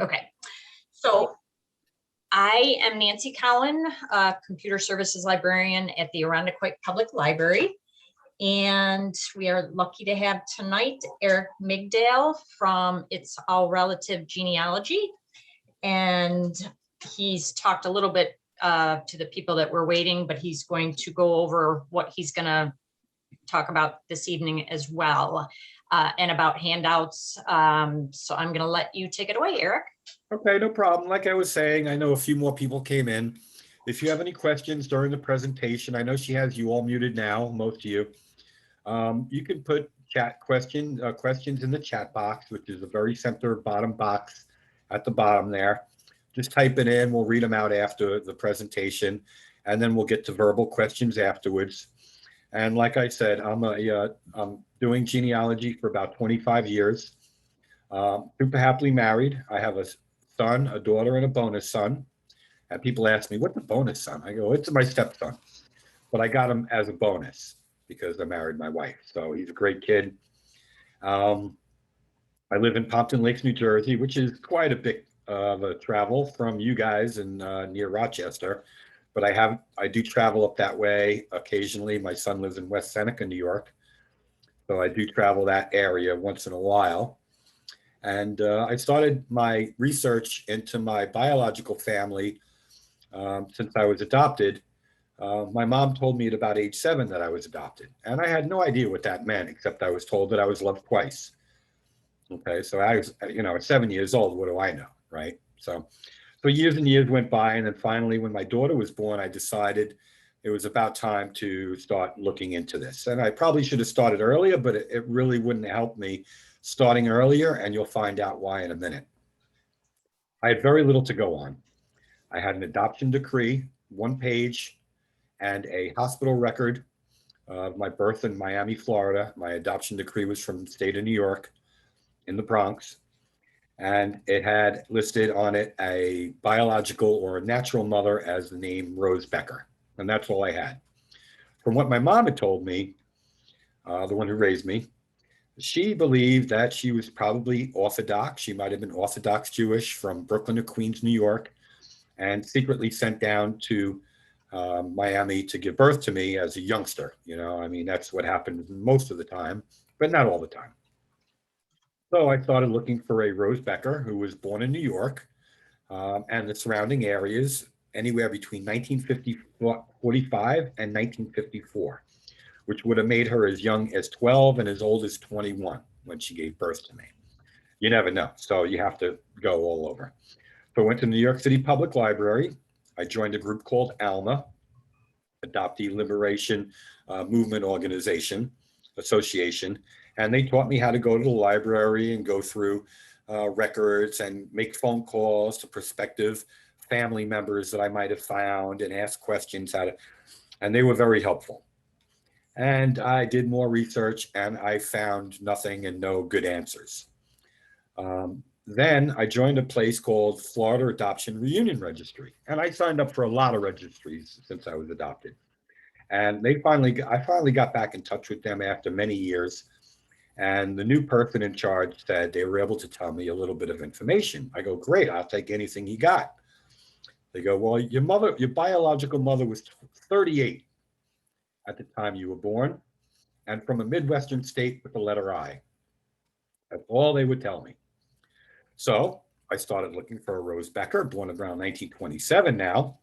Okay, so I am Nancy Cowan, computer services librarian at the Irondequoit Public Library. And we are lucky to have tonight Eric Migdal from It's All Relative Genealogy. And he's talked a little bit to the people that were waiting, but he's going to go over what he's going to talk about this evening as well, and about handouts. So I'm going to let you take it away, Eric. Okay, no problem. Like I was saying, I know a few more people came in. If you have any questions during the presentation, I know she has you all muted now, most of you. You can put questions in the chat box, which is the very center bottom box at the bottom there. Just type it in. We'll read them out after the presentation, and then we'll get to verbal questions afterwards. And like I said, I'm doing genealogy for about 25 years. Super happily married. I have a son, a daughter, and a bonus son. And people ask me, what's a bonus son? I go, it's my stepson. But I got him as a bonus because I married my wife. So he's a great kid. I live in Pompton Lakes, New Jersey, which is quite a bit of a travel from you guys and near Rochester. But I do travel up that way occasionally. My son lives in West Seneca, New York. So I do travel that area once in a while. And I started my research into my biological family since I was adopted. My mom told me at about age 7 that I was adopted. And I had no idea what that meant, except I was told that I was loved twice. Okay, so I was, at 7 years old, what do I know, right? So years and years went by. And then finally, when my daughter was born, I decided it was about time to start looking into this. And I probably should have started earlier, but it really wouldn't help me starting earlier, and you'll find out why in a minute. I had very little to go on. I had an adoption decree, 1 page, and a hospital record of my birth in Miami, Florida. My adoption decree was from the state of New York in the Bronx. And it had listed on it a biological or a natural mother as the name Rose Becker. And that's all I had. From what my mom had told me, the one who raised me, she believed that she was probably Orthodox. She might have been Orthodox Jewish from Brooklyn to Queens, New York, and secretly sent down to Miami to give birth to me as a youngster. That's what happened most of the time, but not all the time. So I started looking for a Rose Becker who was born in New York and the surrounding areas anywhere between 1945 and 1954. Which would have made her as young as 12 and as old as 21 when she gave birth to me. You never know, so you have to go all over. So I went to New York City Public Library. I joined a group called ALMA, Adoptee Liberation Movement Association, and they taught me how to go to the library and go through records and make phone calls to prospective family members that I might have found and ask questions and they were very helpful. And I did more research and I found nothing and no good answers. Then I joined a place called Florida Adoption Reunion Registry. And I signed up for a lot of registries since I was adopted. And I finally got back in touch with them after many years. And the new person in charge said they were able to tell me a little bit of information. I go, great, I'll take anything you got. They go, well, your biological mother was 38. At the time you were born, and from a Midwestern state with the letter I. That's all they would tell me. So I started looking for a Rose Becker, born around 1927 now,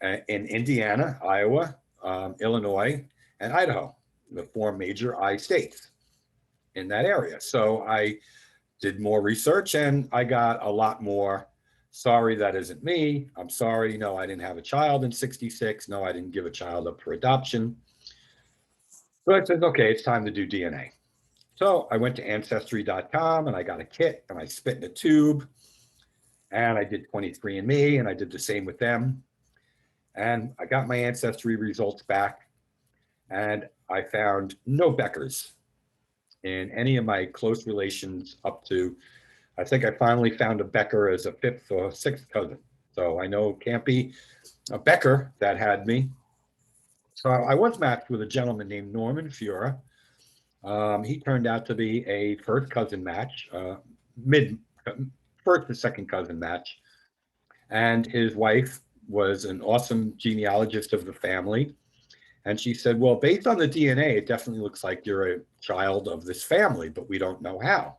in Indiana, Iowa, Illinois, and Idaho, the 4 major I states in that area. So I did more research and I got a lot more, sorry, that isn't me. I'm sorry, no, I didn't have a child in 66. No, I didn't give a child up for adoption. So I said, okay, it's time to do DNA. So I went to ancestry.com and I got a kit and I spit in a tube and I did 23andMe and I did the same with them. And I got my ancestry results back and I found no Beckers in any of my close relations up to, I think I finally found a Becker as a 5th or 6th cousin. So I know it can't be a Becker that had me. So I was matched with a gentleman named Norman Fura. He turned out to be a first cousin match, first to second cousin match. And his wife was an awesome genealogist of the family. And she said, well, based on the DNA, it definitely looks like you're a child of this family, but we don't know how.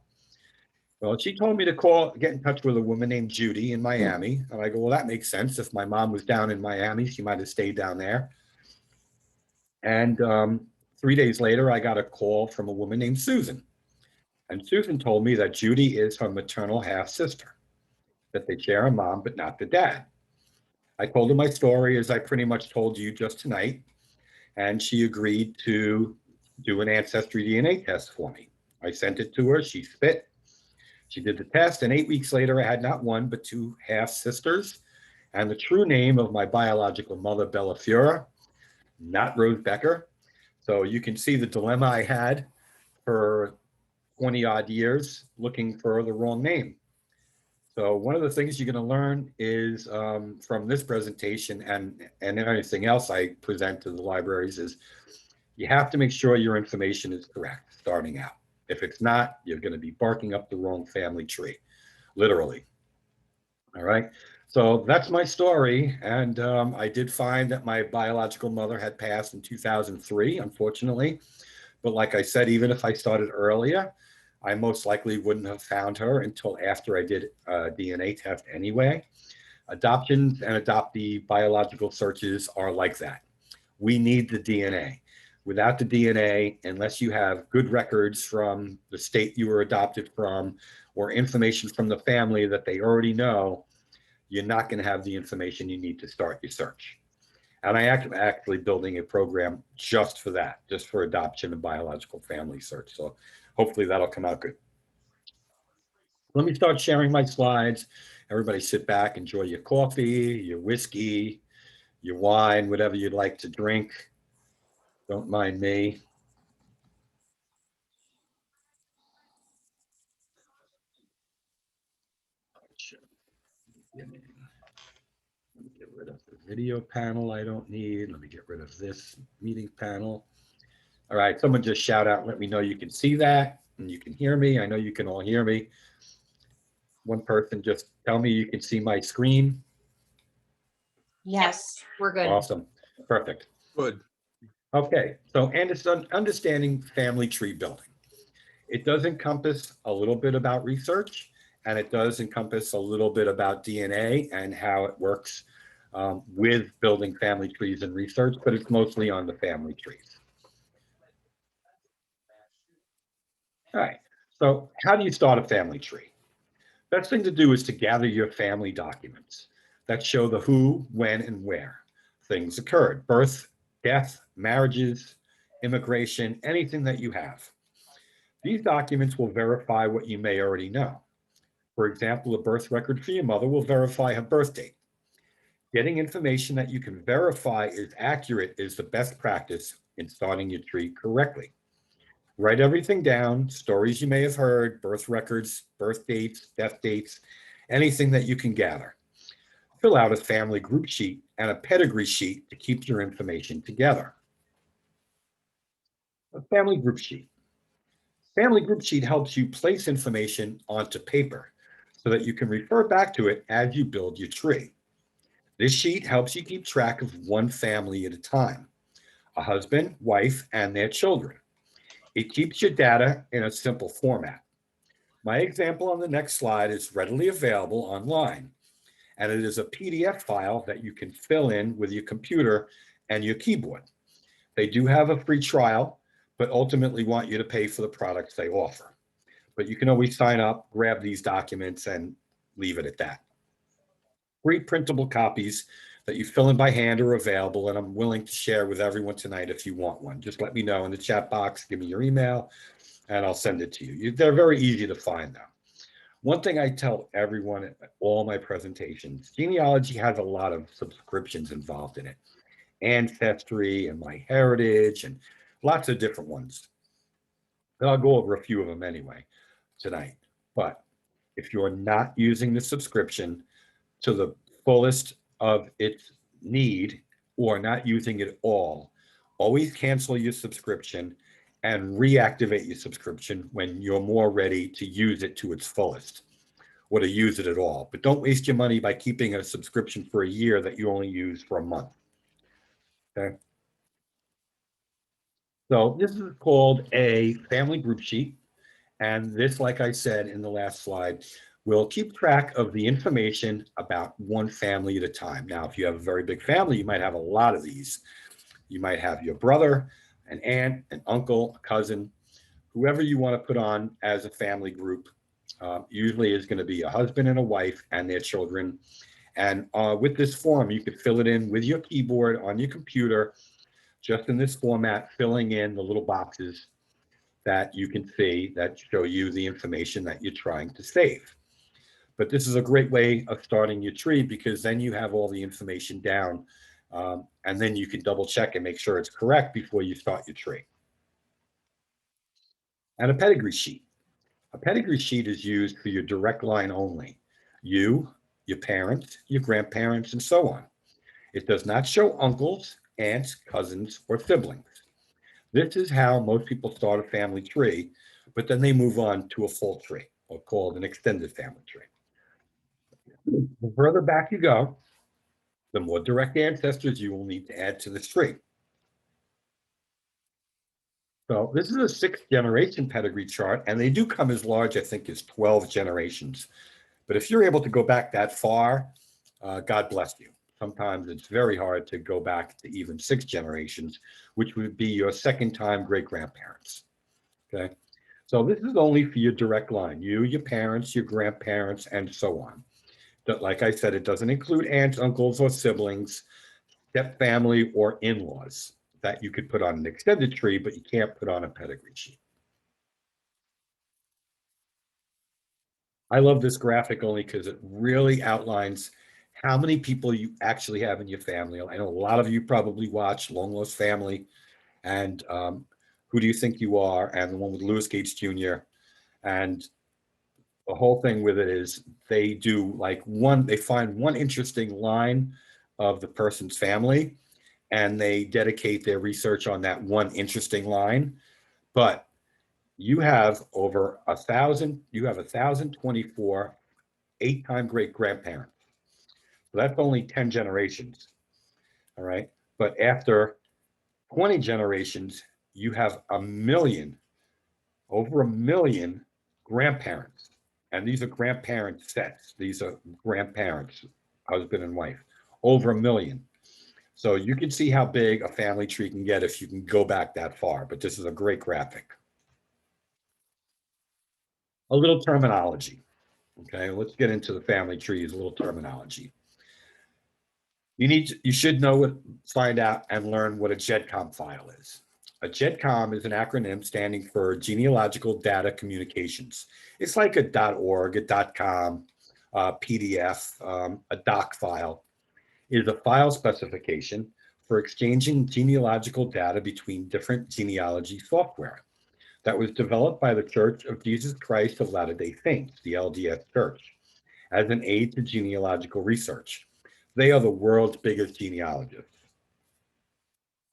Well, she told me to get in touch with a woman named Judy in Miami. And I go, well, that makes sense. If my mom was down in Miami, she might have stayed down there. And 3 days later, I got a call from a woman named Susan. And Susan told me that Judy is her maternal half sister, that they share a mom, but not the dad. I told her my story as I pretty much told you just tonight. And she agreed to do an ancestry DNA test for me. I sent it to her. She spit. She did the test, and 8 weeks later, I had not one, but two half sisters. And the true name of my biological mother, Bella Fura, not Rose Becker. So you can see the dilemma I had for 20 odd years looking for the wrong name. So one of the things you're going to learn is from this presentation and anything else I present to the libraries is you have to make sure your information is correct starting out. If it's not, you're going to be barking up the wrong family tree, literally. All right. So that's my story. And I did find that my biological mother had passed in 2003, unfortunately. But like I said, even if I started earlier, I most likely wouldn't have found her until after I did a DNA test anyway. Adoptions and adoptee biological searches are like that. We need the DNA. Without the DNA, unless you have good records from the state you were adopted from or information from the family that they already know, you're not going to have the information you need to start your search. And I am actually building a program just for that, just for adoption and biological family search. So hopefully that'll come out good. Let me start sharing my slides. Everybody sit back, enjoy your coffee, your whiskey, your wine, whatever you'd like to drink. Don't mind me. Let me get rid of the video panel I don't need. Let me get rid of this meeting panel. All right, someone just shout out and let me know you can see that and you can hear me. I know you can all hear me. One person just tell me you can see my screen. Yes, we're good. Awesome. Perfect. Good. Okay, so and it's understanding family tree building. It does encompass a little bit about research, and it does encompass a little bit about DNA and how it works with building family trees and research, but it's mostly on the family trees. All right, so how do you start a family tree? Best thing to do is to gather your family documents that show the who, when, and where things occurred: birth, death, marriages, immigration, anything that you have. These documents will verify what you may already know. For example, a birth record for your mother will verify her birth date. Getting information that you can verify is accurate is the best practice in starting your tree correctly. Write everything down, stories you may have heard, birth records, birth dates, death dates, anything that you can gather. Fill out a family group sheet and a pedigree sheet to keep your information together. A family group sheet. Family group sheet helps you place information onto paper so that you can refer back to it as you build your tree. This sheet helps you keep track of one family at a time, a husband, wife, and their children. It keeps your data in a simple format. My example on the next slide is readily available online, and it is a PDF file that you can fill in with your computer and your keyboard. They do have a free trial, but ultimately want you to pay for the products they offer. But you can always sign up, grab these documents, and leave it at that. Free printable copies that you fill in by hand are available, and I'm willing to share with everyone tonight if you want one. Just let me know in the chat box, give me your email, and I'll send it to you. They're very easy to find though. One thing I tell everyone at all my presentations, genealogy has a lot of subscriptions involved in it. Ancestry and MyHeritage and lots of different ones. And I'll go over a few of them anyway tonight. But if you're not using the subscription to the fullest of its need or not using it all, always cancel your subscription and reactivate your subscription when you're more ready to use it to its fullest. or to use it at all. But don't waste your money by keeping a subscription for a year that you only use for a month. Okay. So this is called a family group sheet. And this, like I said in the last slide, will keep track of the information about one family at a time. Now, if you have a very big family, you might have a lot of these. You might have your brother, an aunt, an uncle, a cousin, whoever you want to put on as a family group. Usually is going to be a husband and a wife and their children. And with this form, you could fill it in with your keyboard on your computer, just in this format, filling in the little boxes that you can see that show you the information that you're trying to save. But this is a great way of starting your tree, because then you have all the information down, and then you can double check and make sure it's correct before you start your tree. And a pedigree sheet. A pedigree sheet is used for your direct line only. You, your parents, your grandparents, and so on. It does not show uncles, aunts, cousins, or siblings. This is how most people start a family tree, but then they move on to a full tree, or called an extended family tree. The further back you go, the more direct ancestors you will need to add to this tree. So this is a 6th generation pedigree chart, and they do come as large, I think, as 12 generations. But if you're able to go back that far, God bless you. Sometimes it's very hard to go back to even 6 generations, which would be your second-time great-grandparents. Okay, so this is only for your direct line, you, your parents, your grandparents, and so on. But like I said, it doesn't include aunts, uncles, or siblings, step family, or in-laws that you could put on an extended tree, but you can't put on a pedigree sheet. I love this graphic only because it really outlines how many people you actually have in your family. I know a lot of you probably watch Long Lost Family and Who Do You Think You Are, and the one with Louis Gates Jr. And the whole thing with it is they do like they find one interesting line of the person's family, and they dedicate their research on that one interesting line. But you have over 1,000, you have 1,024 8-time great grandparents. So that's only 10 generations. All right. But after 20 generations, you have over a million grandparents. And these are grandparent sets. These are grandparents, husband and wife, over a million. So you can see how big a family tree can get if you can go back that far. But this is a great graphic. A little terminology. Okay, let's get into the family trees, a little terminology. You should find out and learn what a GEDCOM file is. A GEDCOM is an acronym standing for Genealogical Data Communications. It's like a .org, a .com, PDF, a doc file. It is a file specification for exchanging genealogical data between different genealogy software that was developed by the Church of Jesus Christ of Latter-day Saints, the LDS Church, as an aid to genealogical research. They are the world's biggest genealogists.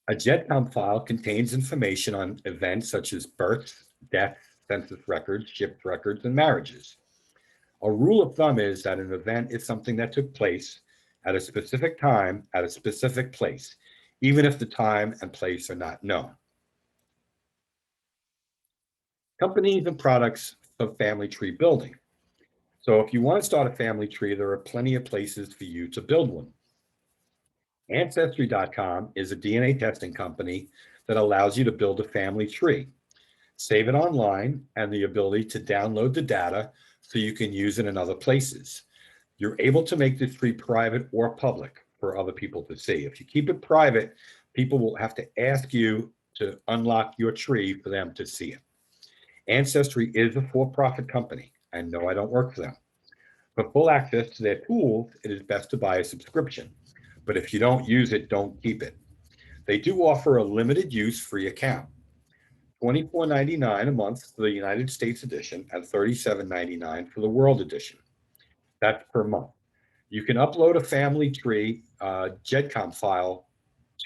A GEDCOM file contains information on events such as births, deaths, census records, ship records, and marriages. A rule of thumb is that an event is something that took place at a specific time at a specific place, even if the time and place are not known. Companies and products of family tree building. So if you want to start a family tree, there are plenty of places for you to build one. Ancestry.com is a DNA testing company that allows you to build a family tree, save it online, and the ability to download the data so you can use it in other places. You're able to make the tree private or public for other people to see. If you keep it private, people will have to ask you to unlock your tree for them to see it. Ancestry is a for-profit company, and no, I don't work for them. For full access to their tools, it is best to buy a subscription. But if you don't use it, don't keep it. They do offer a limited use free account, $24.99 a month for the United States edition and $37.99 for the World edition. That's per month. You can upload a family tree GEDCOM file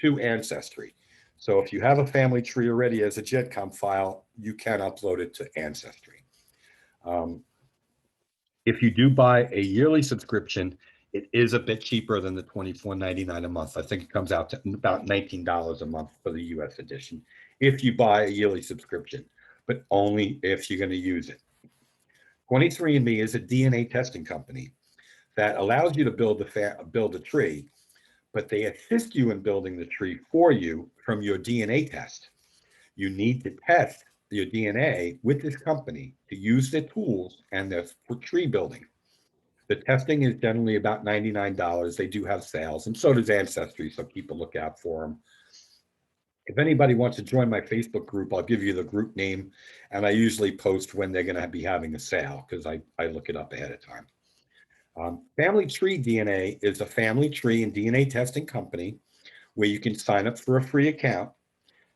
to Ancestry. So if you have a family tree already as a GEDCOM file, you can upload it to Ancestry. If you do buy a yearly subscription, it is a bit cheaper than the $24.99 a month. I think it comes out to about $19 a month for the US edition if you buy a yearly subscription, but only if you're going to use it. 23andMe is a DNA testing company that allows you to build a tree, but they assist you in building the tree for you from your DNA test. You need to test your DNA with this company to use their tools and their tree building. The testing is generally about $99. They do have sales, and so does Ancestry, so keep a lookout for them. If anybody wants to join my Facebook group, I'll give you the group name, and I usually post when they're going to be having a sale because I look it up ahead of time. Family Tree DNA is a family tree and DNA testing company where you can sign up for a free account.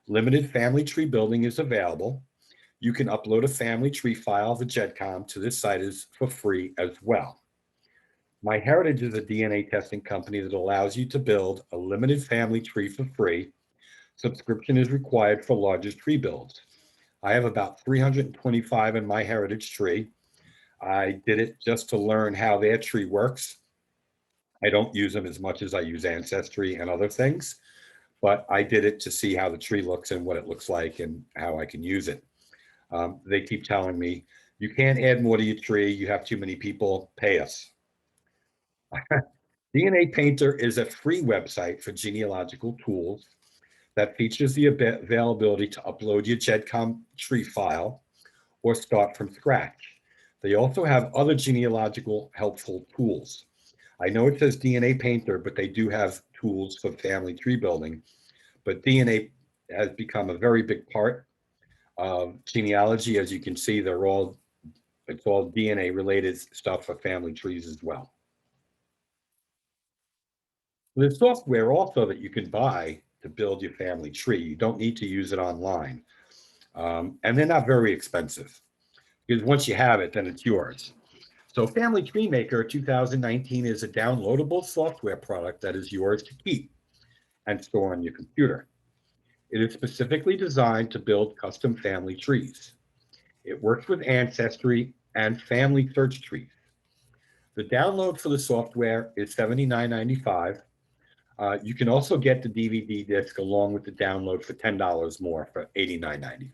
Limited family tree building is available. You can upload a family tree file of a GEDCOM to this site for free as well. MyHeritage is a DNA testing company that allows you to build a limited family tree for free. Subscription is required for larger tree builds. I have about 325 in MyHeritage tree. I did it just to learn how their tree works. I don't use them as much as I use Ancestry and other things, but I did it to see how the tree looks and what it looks like and how I can use it. They keep telling me, you can't add more to your tree. You have too many people, pay us. DNA Painter is a free website for genealogical tools that features the availability to upload your GEDCOM tree file or start from scratch. They also have other genealogical helpful tools. I know it says DNA Painter, but they do have tools for family tree building. But DNA has become a very big part of genealogy. As you can see, it's all DNA related stuff for family trees as well. There's software also that you can buy to build your family tree. You don't need to use it online. And they're not very expensive because once you have it, then it's yours. So Family Tree Maker 2019 is a downloadable software product that is yours to keep and store on your computer. It is specifically designed to build custom family trees. It works with Ancestry and family search trees. The download for the software is $79.95. You can also get the DVD disc along with the download for $10 more for $89.95,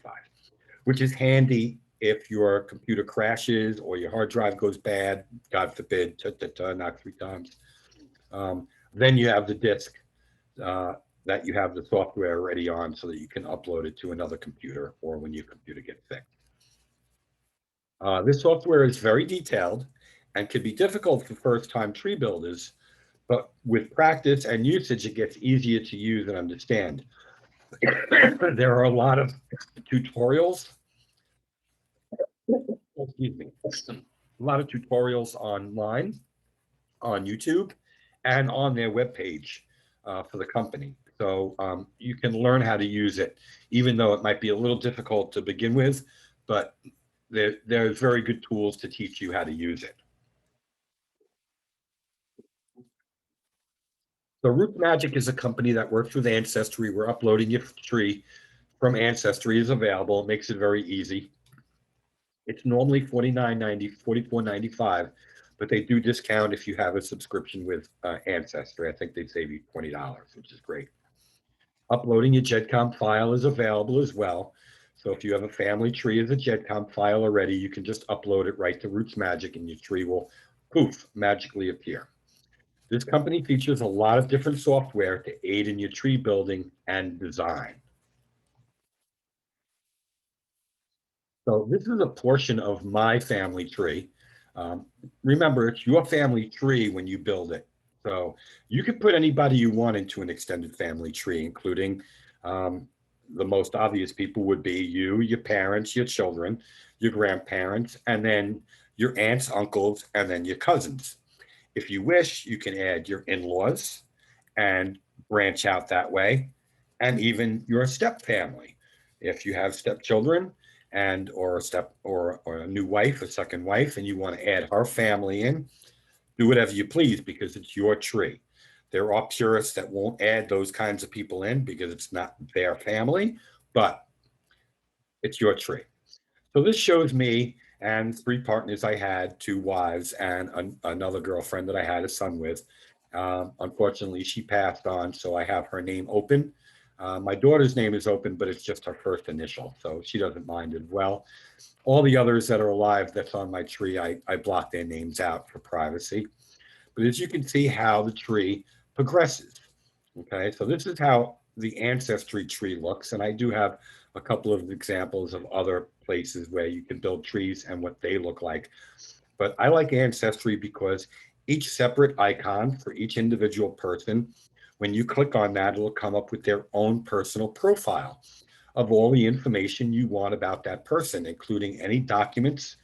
which is handy if your computer crashes or your hard drive goes bad, God forbid, knock 3 times. Then you have the disc that you have the software already on so that you can upload it to another computer or when your computer gets fixed. This software is very detailed and can be difficult for first-time tree builders, but with practice and usage, it gets easier to use and understand. There are a lot of tutorials. Excuse me. A lot of tutorials online, on YouTube, and on their webpage for the company. So you can learn how to use it, even though it might be a little difficult to begin with, but there's very good tools to teach you how to use it. So Root Magic is a company that works with Ancestry. We're uploading your tree from Ancestry is available. It makes it very easy. It's normally $44.95, but they do discount if you have a subscription with Ancestry. I think they save you $20, which is great. Uploading your GEDCOM file is available as well. So if you have a family tree as a GEDCOM file already, you can just upload it right to Roots Magic and your tree will, poof, magically appear. This company features a lot of different software to aid in your tree building and design. So this is a portion of my family tree. Remember, it's your family tree when you build it. So you can put anybody you want into an extended family tree, including the most obvious people would be you, your parents, your children, your grandparents, and then your aunts, uncles, and then your cousins. If you wish, you can add your in-laws and branch out that way, and even your step family. If you have stepchildren and or a new wife, a second wife, and you want to add her family in, do whatever you please because it's your tree. There are purists that won't add those kinds of people in because it's not their family, but it's your tree. So this shows me and 3 partners I had, 2 wives, and another girlfriend that I had a son with. Unfortunately, she passed on, so I have her name open. My daughter's name is open, but it's just her first initial, so she doesn't mind as well. All the others that are alive that's on my tree, I block their names out for privacy. But as you can see how the tree progresses. Okay, so this is how the ancestry tree looks. And I do have a couple of examples of other places where you can build trees and what they look like. But I like ancestry because each separate icon for each individual person, when you click on that, it'll come up with their own personal profile of all the information you want about that person, including any documents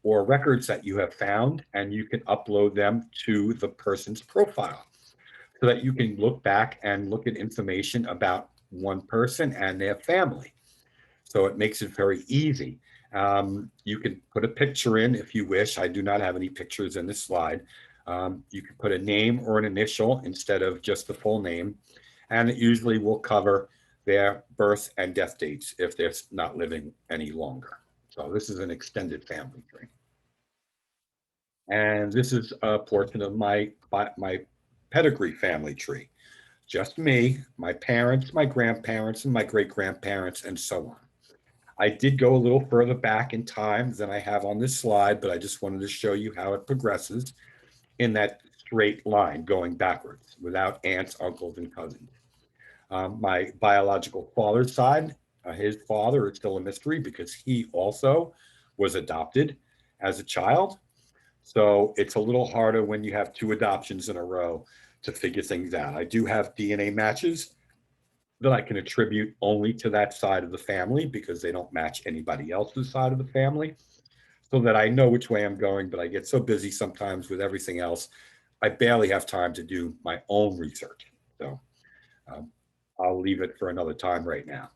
or records that you have found, and you can upload them to the person's profile so that you can look back and look at information about one person and their family. So it makes it very easy. You can put a picture in if you wish. I do not have any pictures in this slide. You can put a name or an initial instead of just the full name, and it usually will cover their birth and death dates if they're not living any longer. So this is an extended family tree. And this is a portion of my pedigree family tree. Just me, my parents, my grandparents, and my great-grandparents, and so on. I did go a little further back in time than I have on this slide, but I just wanted to show you how it progresses in that straight line going backwards without aunts, uncles, and cousins. My biological father's side, his father is still a mystery because he also was adopted as a child. So it's a little harder when you have 2 adoptions in a row to figure things out. I do have DNA matches that I can attribute only to that side of the family because they don't match anybody else's side of the family, so that I know which way I'm going, but I get so busy sometimes with everything else, I barely have time to do my own research. So um, I'll leave it for another time right now.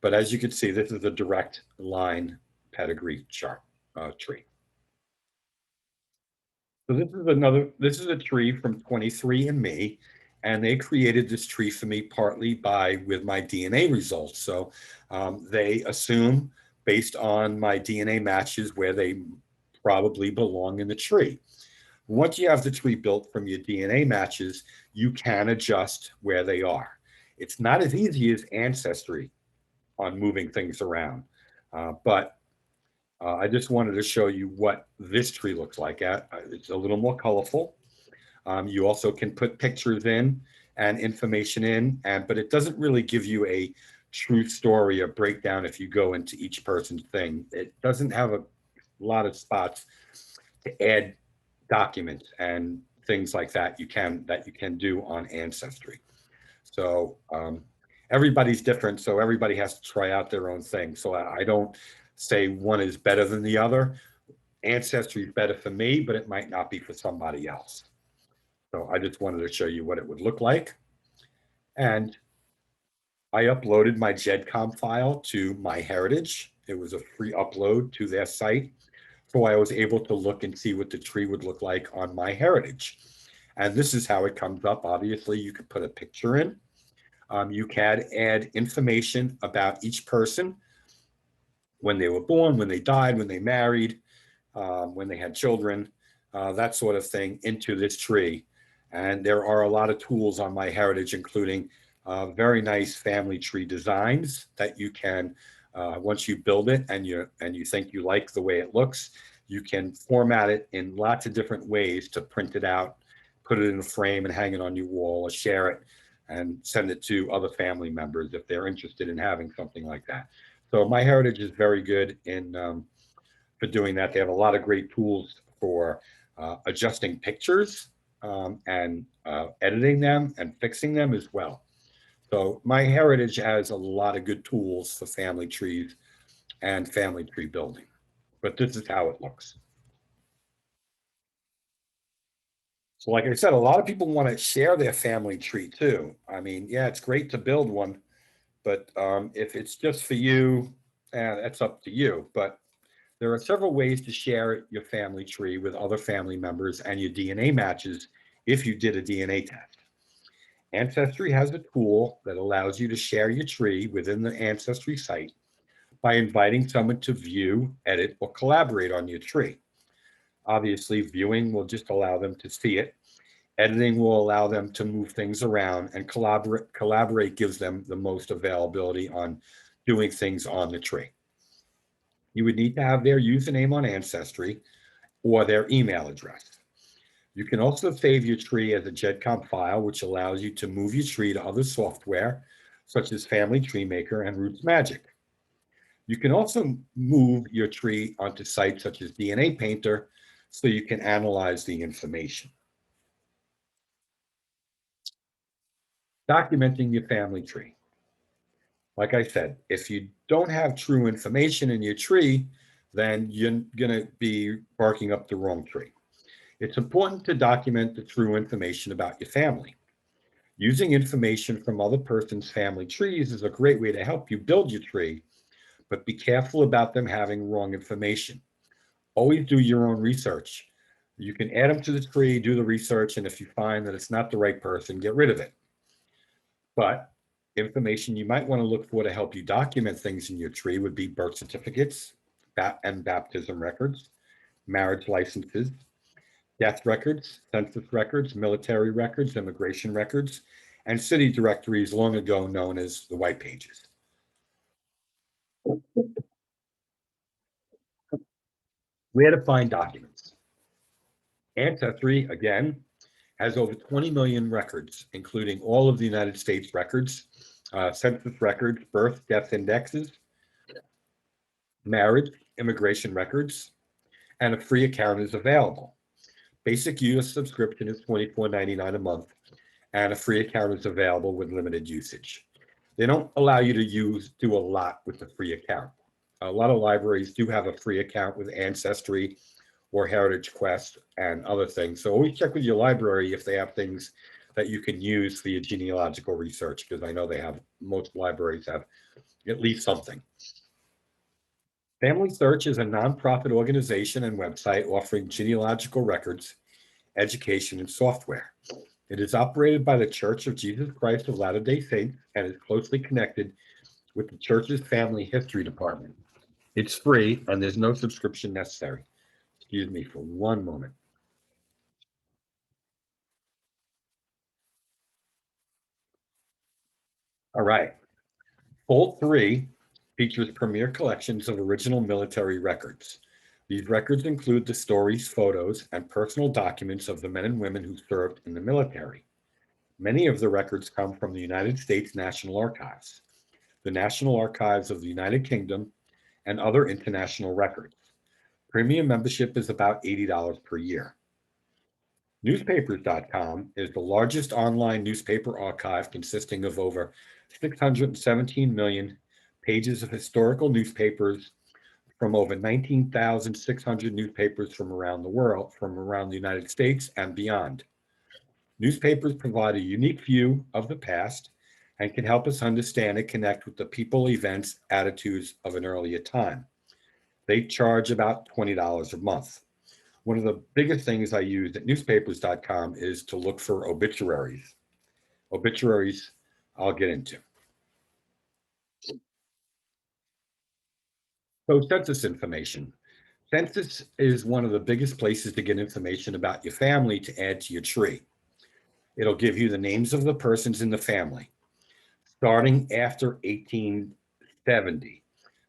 But as you can see, this is a direct line pedigree chart tree. So this is a tree from 23andMe, and they created this tree for me partly with my DNA results. So they assume based on my DNA matches where they probably belong in the tree. Once you have the tree built from your DNA matches, you can adjust where they are. It's not as easy as ancestry on moving things around, but I just wanted to show you what this tree looks like. It's a little more colorful. You also can put pictures in and information in, but it doesn't really give you a true story or breakdown if you go into each person's thing. It doesn't have a lot of spots to add documents and things like that you can do on Ancestry. So everybody's different, so everybody has to try out their own thing. So I don't say one is better than the other. Ancestry is better for me, but it might not be for somebody else. So I just wanted to show you what it would look like. And I uploaded my GEDCOM file to MyHeritage. It was a free upload to their site. So I was able to look and see what the tree would look like on MyHeritage. And this is how it comes up. Obviously, you could put a picture in. You can add information about each person, when they were born, when they died, when they married, when they had children, that sort of thing into this tree. And there are a lot of tools on MyHeritage, including very nice family tree designs that you can, once you build it and you think you like the way it looks, you can format it in lots of different ways to print it out, put it in a frame and hang it on your wall, or share it and send it to other family members if they're interested in having something like that. So MyHeritage is very good for doing that. They have a lot of great tools for adjusting pictures and editing them and fixing them as well. So MyHeritage has a lot of good tools for family trees and family tree building. But this is how it looks. So like I said, a lot of people want to share their family tree too. I mean, yeah, it's great to build one, but if it's just for you, that's up to you. But there are several ways to share your family tree with other family members and your DNA matches if you did a DNA test. Ancestry has a tool that allows you to share your tree within the Ancestry site by inviting someone to view, edit, or collaborate on your tree. Obviously, viewing will just allow them to see it. Editing will allow them to move things around, and collaborate gives them the most availability on doing things on the tree. You would need to have their username on Ancestry or their email address. You can also save your tree as a GEDCOM file, which allows you to move your tree to other software, such as Family Tree Maker and Roots Magic. You can also move your tree onto sites such as DNA Painter, so you can analyze the information. Documenting your family tree. Like I said, if you don't have true information in your tree, then you're going to be barking up the wrong tree. It's important to document the true information about your family. Using information from other person's family trees is a great way to help you build your tree, but be careful about them having wrong information. Always do your own research. You can add them to the tree, do the research, and if you find that it's not the right person, get rid of it. But information you might want to look for to help you document things in your tree would be birth certificates and baptism records, marriage licenses, death records, census records, military records, immigration records, and city directories long ago known as the white pages. Where to find documents. Ancestry, again, has over 20 million records, including all of the United States records, census records, birth, death indexes, marriage, immigration records, and a free account is available. Basic US subscription is $24.99 a month, and a free account is available with limited usage. They don't allow you to do a lot with the free account. A lot of libraries do have a free account with Ancestry or Heritage Quest and other things. So always check with your library if they have things that you can use for your genealogical research, because I know most libraries have at least something. Family Search is a nonprofit organization and website offering genealogical records, education, and software. It is operated by the Church of Jesus Christ of Latter-day Saints and is closely connected with the church's family history department. It's free and there's no subscription necessary. Excuse me for one moment. All right. Fold 3 features premier collections of original military records. These records include the stories, photos, and personal documents of the men and women who served in the military. Many of the records come from the United States National Archives, the National Archives of the United Kingdom, and other international records. Premium membership is about $80 per year. Newspapers.com is the largest online newspaper archive consisting of over 617 million pages of historical newspapers from over 19,600 newspapers from around the world, from around the United States and beyond. Newspapers provide a unique view of the past and can help us understand and connect with the people, events, attitudes of an earlier time. They charge about $20 a month. One of the biggest things I use at newspapers.com is to look for obituaries. Obituaries I'll get into. So census information. Census is one of the biggest places to get information about your family to add to your tree. It'll give you the names of the persons in the family. Starting after 1870,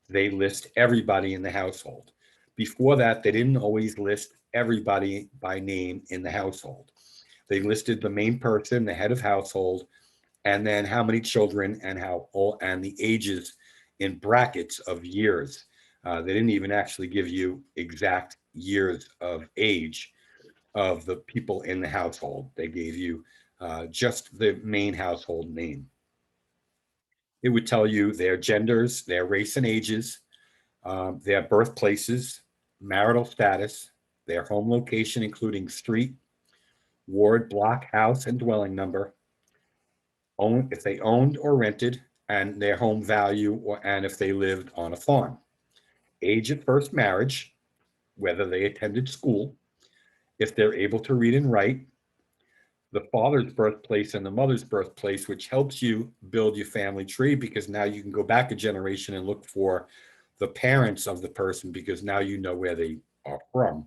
they list everybody in the household. Before that, they didn't always list everybody by name in the household. They listed the main person, the head of household, and then how many children and and the ages in brackets of years. They didn't even actually give you exact years of age of the people in the household. They gave you just the main household name. It would tell you their genders, their race and ages, their birthplaces, marital status, their home location, including street, ward, block, house, and dwelling number, if they owned or rented, and their home value, and if they lived on a farm. Age at first marriage, whether they attended school, if they're able to read and write, the father's birthplace and the mother's birthplace, which helps you build your family tree because now you can go back a generation and look for the parents of the person, because now you know where they are from,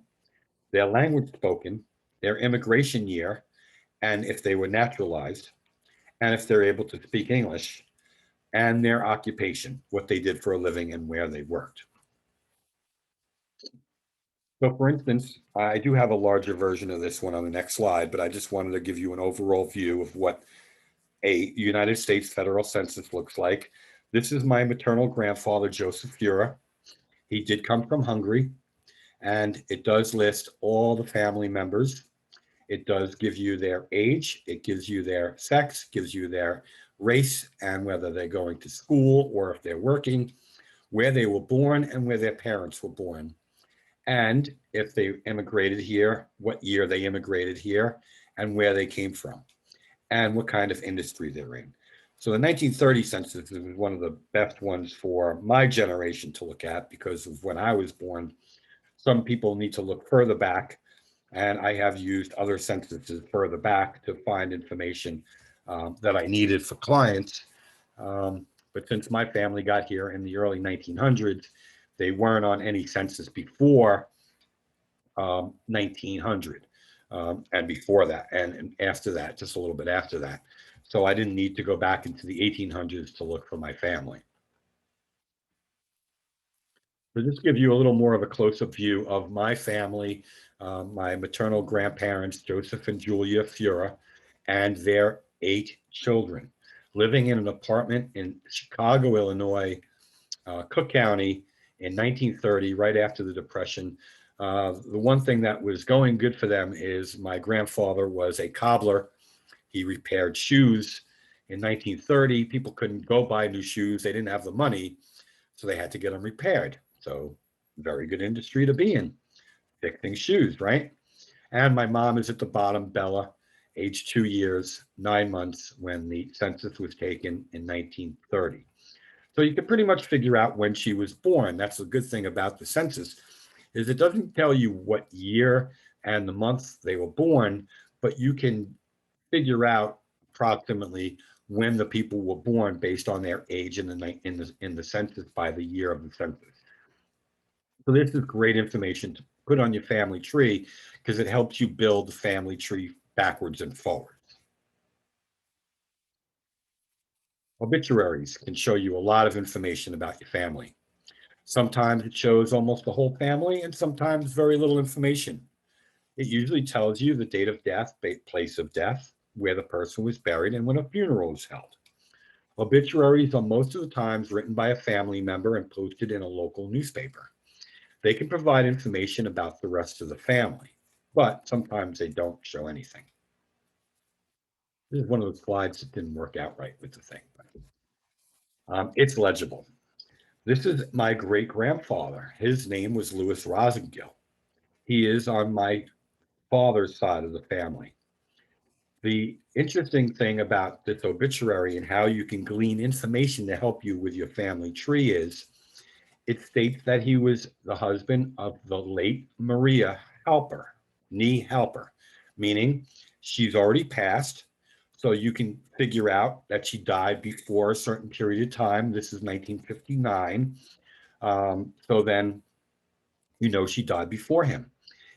their language spoken, their immigration year, and if they were naturalized, and if they're able to speak English, and their occupation, what they did for a living and where they worked. So for instance, I do have a larger version of this one on the next slide, but I just wanted to give you an overall view of what a United States federal census looks like. This is my maternal grandfather, Joseph Fura. He did come from Hungary, and it does list all the family members. It does give you their age, it gives you their sex, gives you their race, and whether they're going to school or if they're working, where they were born and where their parents were born. And if they immigrated here, what year they immigrated here, and where they came from, and what kind of industry they're in. So the 1930 census is one of the best ones for my generation to look at because of when I was born. Some people need to look further back, and I have used other censuses further back to find information that I needed for clients. But since my family got here in the early 1900s, they weren't on any census before 1900, and before that, and after that, just a little bit after that. So I didn't need to go back into the 1800s to look for my family. So this gives you a little more of a close-up view of my family, my maternal grandparents, Joseph and Julia Fura, and their 8 children, living in an apartment in Chicago, Illinois, Cook County in 1930, right after the Depression. The one thing that was going good for them is my grandfather was a cobbler. He repaired shoes. In 1930, people couldn't go buy new shoes. They didn't have the money, so they had to get them repaired. So very good industry to be in, fixing shoes, right? And my mom is at the bottom, Bella, age 2 years, 9 months when the census was taken in 1930. So you can pretty much figure out when she was born. That's the good thing about the census, is it doesn't tell you what year and the month they were born, but you can figure out approximately when the people were born based on their age in the census by the year of the census. So this is great information to put on your family tree because it helps you build the family tree backwards and forwards. Obituaries can show you a lot of information about your family. Sometimes it shows almost the whole family and sometimes very little information. It usually tells you the date of death, place of death, where the person was buried, and when a funeral was held. Obituaries are most of the times written by a family member and posted in a local newspaper. They can provide information about the rest of the family, but sometimes they don't show anything. This is one of those slides that didn't work out right with the thing. It's legible. This is my great grandfather. His name was Louis Rosengill. He is on my father's side of the family. The interesting thing about this obituary and how you can glean information to help you with your family tree is it states that he was the husband of the late Maria Halper, nee Halper, meaning she's already passed. So you can figure out that she died before a certain period of time. This is 1959. So then you know she died before him.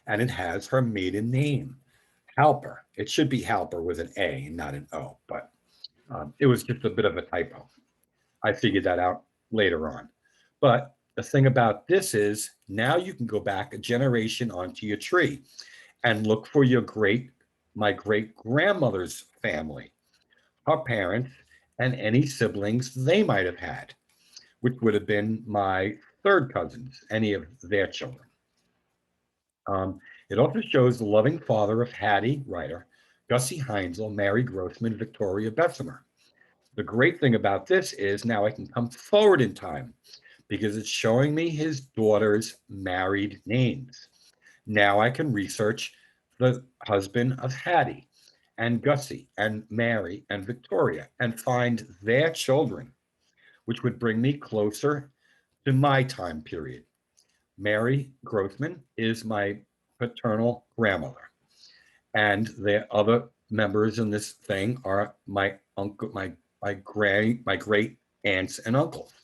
And it has her maiden name, Halper. It should be Halper with an A, not an O, but it was just a bit of a typo. I figured that out later on. But the thing about this is now you can go back a generation onto your tree and look for my great grandmother's family, her parents, and any siblings they might have had, which would have been my third cousins, any of their children. It also shows the loving father of Hattie Ryder, Gussie Heinzel, Mary Grossman, Victoria Bessemer. The great thing about this is now I can come forward in time because it's showing me his daughter's married names. Now I can research the husband of Hattie and Gussie and Mary and Victoria and find their children, which would bring me closer to my time period. Mary Grossman is my paternal grandmother, and the other members in this thing are my uncle, my great aunts and uncles.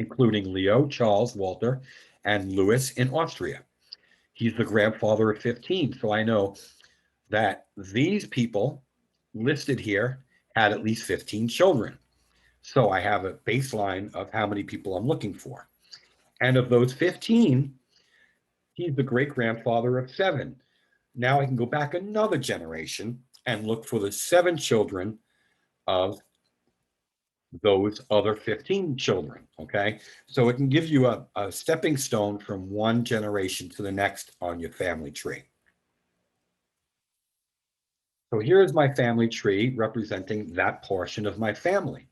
including Leo, Charles, Walter, and Louis in Austria. He's the grandfather of 15. So I know that these people listed here had at least 15 children. So I have a baseline of how many people I'm looking for. And of those 15, he's the great grandfather of 7. Now I can go back another generation and look for the 7 children of those other 15 children. Okay. So it can give you a stepping stone from one generation to the next on your family tree. So here is my family tree representing that portion of my family.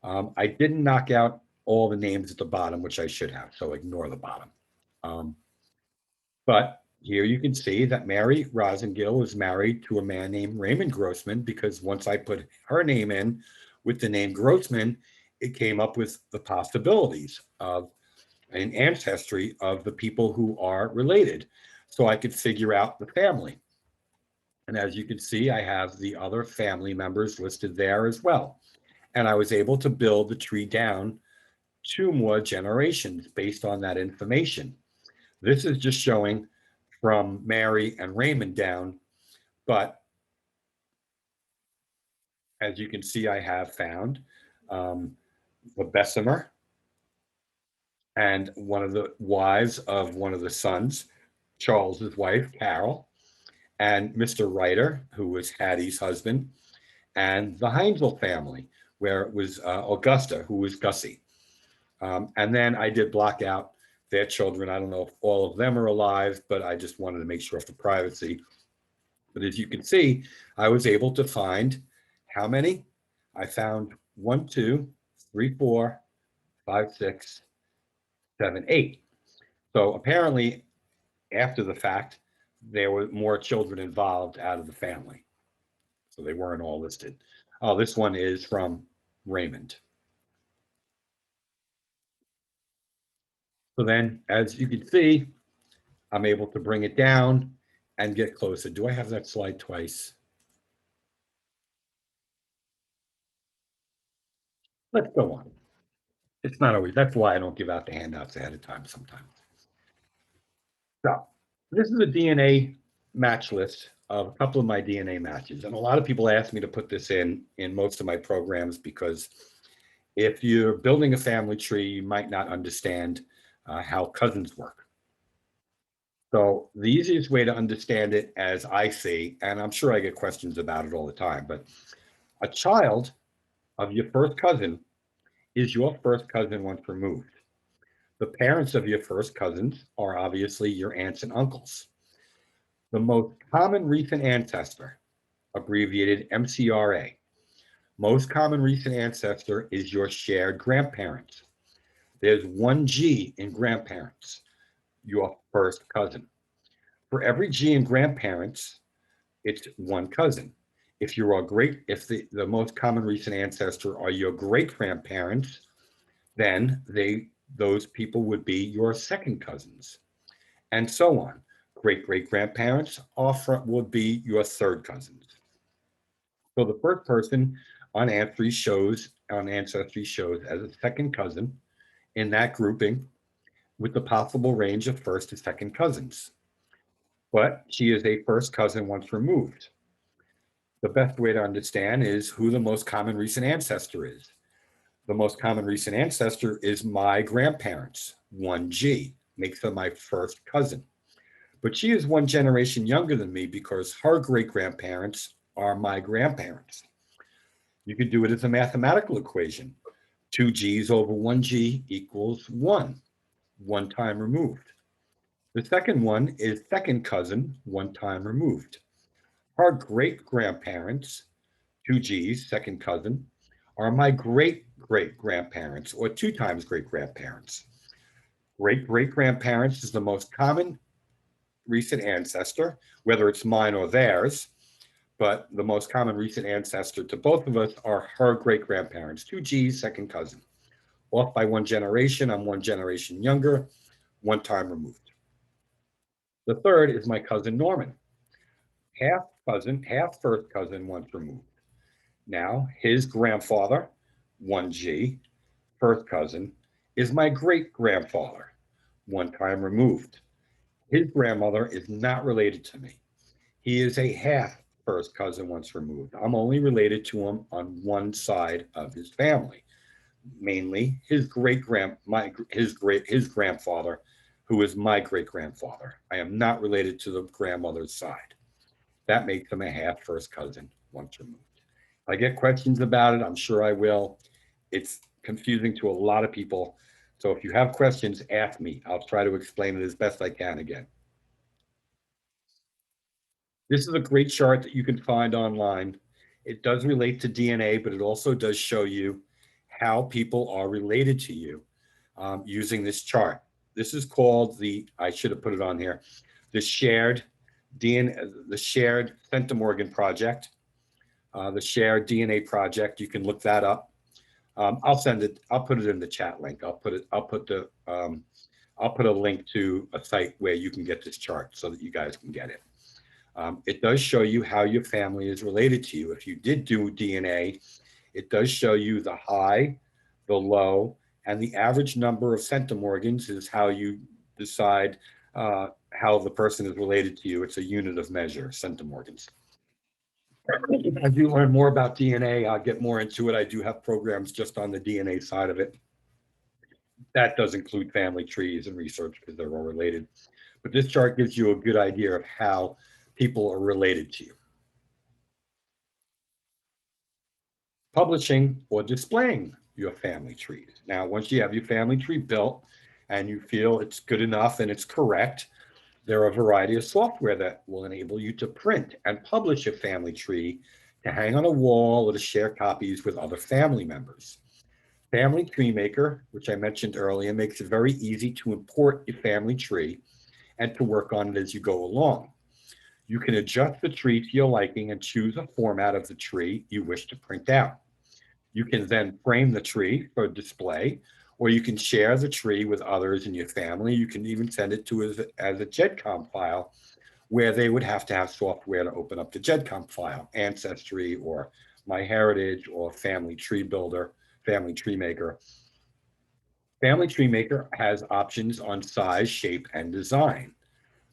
I didn't knock out all the names at the bottom, which I should have, so ignore the bottom. But here you can see that Mary Rosengill was married to a man named Raymond Grossman, because once I put her name in with the name Grossman, it came up with the possibilities of an ancestry of the people who are related. So I could figure out the family. And as you can see, I have the other family members listed there as well. And I was able to build the tree down 2 more generations based on that information. This is just showing from Mary and Raymond down, but as you can see, I have found the Bessemer and one of the wives of one of the sons, Charles's wife, Carol, and Mr. Ryder, who was Hattie's husband, and the Heinzel family, where it was Augusta, who was Gussie. And then I did block out their children. I don't know if all of them are alive, but I just wanted to make sure for privacy. But as you can see, I was able to find how many? I found 1, 2, 3, 4, 5, 6, 7, 8. So apparently, after the fact, there were more children involved out of the family. So they weren't all listed. Oh, this one is from Raymond. So then, as you can see, I'm able to bring it down and get closer. Do I have that slide twice? Let's go on. It's not always, that's why I don't give out the handouts ahead of time sometimes. So this is a DNA match list of a couple of my DNA matches. And a lot of people ask me to put this in most of my programs, because if you're building a family tree, you might not understand how cousins work. So the easiest way to understand it, as I see, and I'm sure I get questions about it all the time, but a child of your first cousin is your first cousin once removed. The parents of your first cousins are obviously your aunts and uncles. The most common recent ancestor, abbreviated MCRA, most common recent ancestor is your shared grandparents. There's 1 G in grandparents, your first cousin. For every G in grandparents, it's 1 cousin. If the most common recent ancestor are your great grandparents, then those people would be your second cousins, and so on. Great great grandparents would be your third cousins. So the first person on Ancestry shows as a second cousin in that grouping, with the possible range of first to second cousins. But she is a first cousin once removed. The best way to understand is who the most common recent ancestor is. The most common recent ancestor is my grandparents, 1G, makes her my first cousin. But she is 1 generation younger than me because her great grandparents are my grandparents. You could do it as a mathematical equation. 2 G's over 1 G equals 1 time removed. The second one is second cousin, 1 time removed. Her great grandparents, 2 G's, second cousin, are my great great grandparents, or 2 times great grandparents. Great great grandparents is the most common recent ancestor, whether it's mine or theirs, but the most common recent ancestor to both of us are her great grandparents, 2 G's, second cousin. Off by 1 generation, I'm 1 generation younger, 1 time removed. The third is my cousin Norman, half cousin, half first cousin once removed. Now, his grandfather, 1G, first cousin, is my great-grandfather, one time removed. His grandmother is not related to me. He is a half first cousin once removed. I'm only related to him on one side of his family, mainly his grandfather, who is my great-grandfather. I am not related to the grandmother's side. That makes him a half first cousin once removed. If I get questions about it, I'm sure I will. It's confusing to a lot of people. So if you have questions, ask me. I'll try to explain it as best I can again. This is a great chart that you can find online. It does relate to DNA, but it also does show you how people are related to you using this chart. This is called I should have put it on here, the shared centimorgan project, the shared DNA project. You can look that up. I'll put it in the chat link. I'll put a link to a site where you can get this chart so that you guys can get it. It does show you how your family is related to you. If you did do DNA, it does show you the high, the low, and the average number of centimorgans is how you decide how the person is related to you. It's a unit of measure, centimorgans. As you learn more about DNA, I'll get more into it. I do have programs just on the DNA side of it. That does include family trees and research because they're all related. But this chart gives you a good idea of how people are related to you. Publishing or displaying your family trees. Now, once you have your family tree built and you feel it's good enough and it's correct, there are a variety of software that will enable you to print and publish a family tree to hang on a wall or to share copies with other family members. Family Tree Maker, which I mentioned earlier, makes it very easy to import your family tree and to work on it as you go along. You can adjust the tree to your liking and choose a format of the tree you wish to print out. You can then frame the tree for display, or you can share the tree with others in your family. You can even send it to as a GEDCOM file, where they would have to have software to open up the GEDCOM file, Ancestry or MyHeritage or Family Tree Builder, Family Tree Maker. Family Tree Maker has options on size, shape, and design.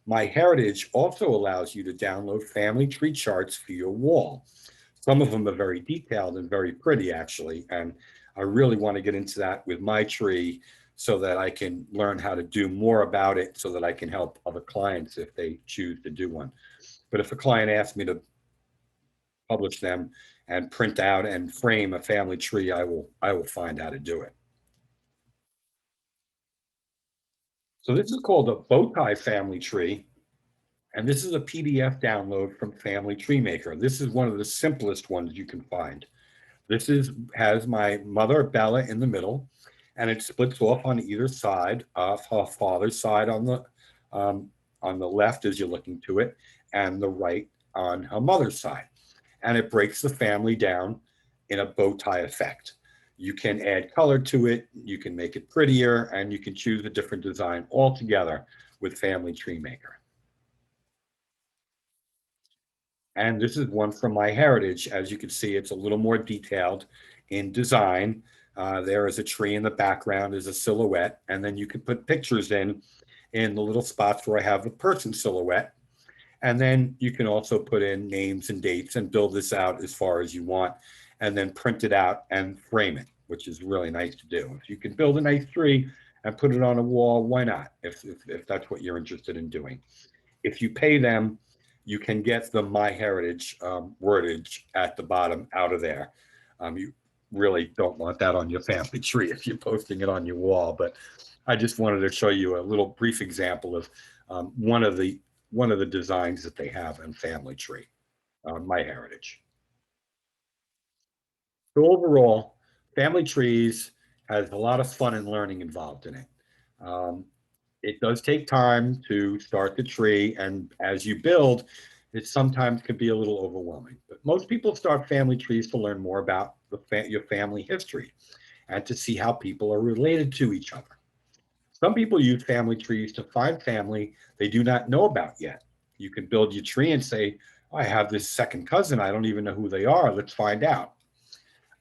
MyHeritage also allows you to download family tree charts for your wall. Some of them are very detailed and very pretty, actually, and I really want to get into that with my tree so that I can learn how to do more about it so that I can help other clients if they choose to do one. But if a client asks me to publish them and print out and frame a family tree, I will find how to do it. So this is called a bow tie family tree. And this is a PDF download from Family Tree Maker. This is one of the simplest ones you can find. This has my mother, Bella, in the middle, and it splits off on either side of her father's side on the left as you're looking to it, and the right on her mother's side. And it breaks the family down in a bow tie effect. You can add color to it, you can make it prettier, and you can choose a different design altogether with Family Tree Maker. And this is one from MyHeritage. As you can see, it's a little more detailed in design. There is a tree in the background as a silhouette, and then you can put pictures in the little spots where I have the person silhouette. And then you can also put in names and dates and build this out as far as you want, and then print it out and frame it, which is really nice to do. If you can build a nice tree and put it on a wall, why not, if that's what you're interested in doing. If you pay them, you can get the MyHeritage wordage at the bottom out of there. You really don't want that on your family tree if you're posting it on your wall, but I just wanted to show you a little brief example of one of the designs that they have in Family Tree, MyHeritage. So overall, Family Trees has a lot of fun and learning involved in it. It does take time to start the tree, and as you build, it sometimes can be a little overwhelming. But most people start family trees to learn more about your family history and to see how people are related to each other. Some people use family trees to find family they do not know about yet. You can build your tree and say, I have this second cousin, I don't even know who they are, let's find out.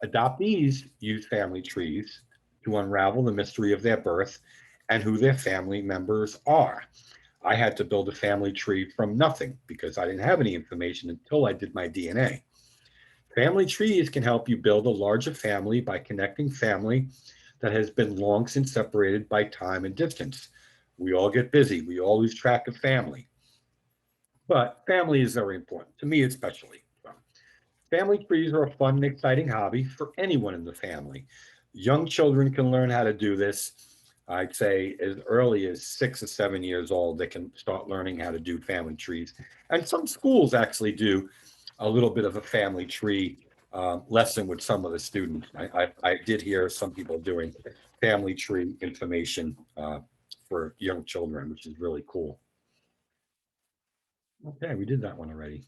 Adoptees use family trees to unravel the mystery of their birth and who their family members are. I had to build a family tree from nothing because I didn't have any information until I did my DNA. Family trees can help you build a larger family by connecting family that has been long since separated by time and distance. We all get busy. We all lose track of family. But family is very important, to me especially. Family trees are a fun and exciting hobby for anyone in the family. Young children can learn how to do this. I'd say as early as 6 or 7 years old, they can start learning how to do family trees. And some schools actually do a little bit of a family tree lesson with some of the students. I did hear some people doing family tree information for young children, which is really cool. Okay, we did that one already.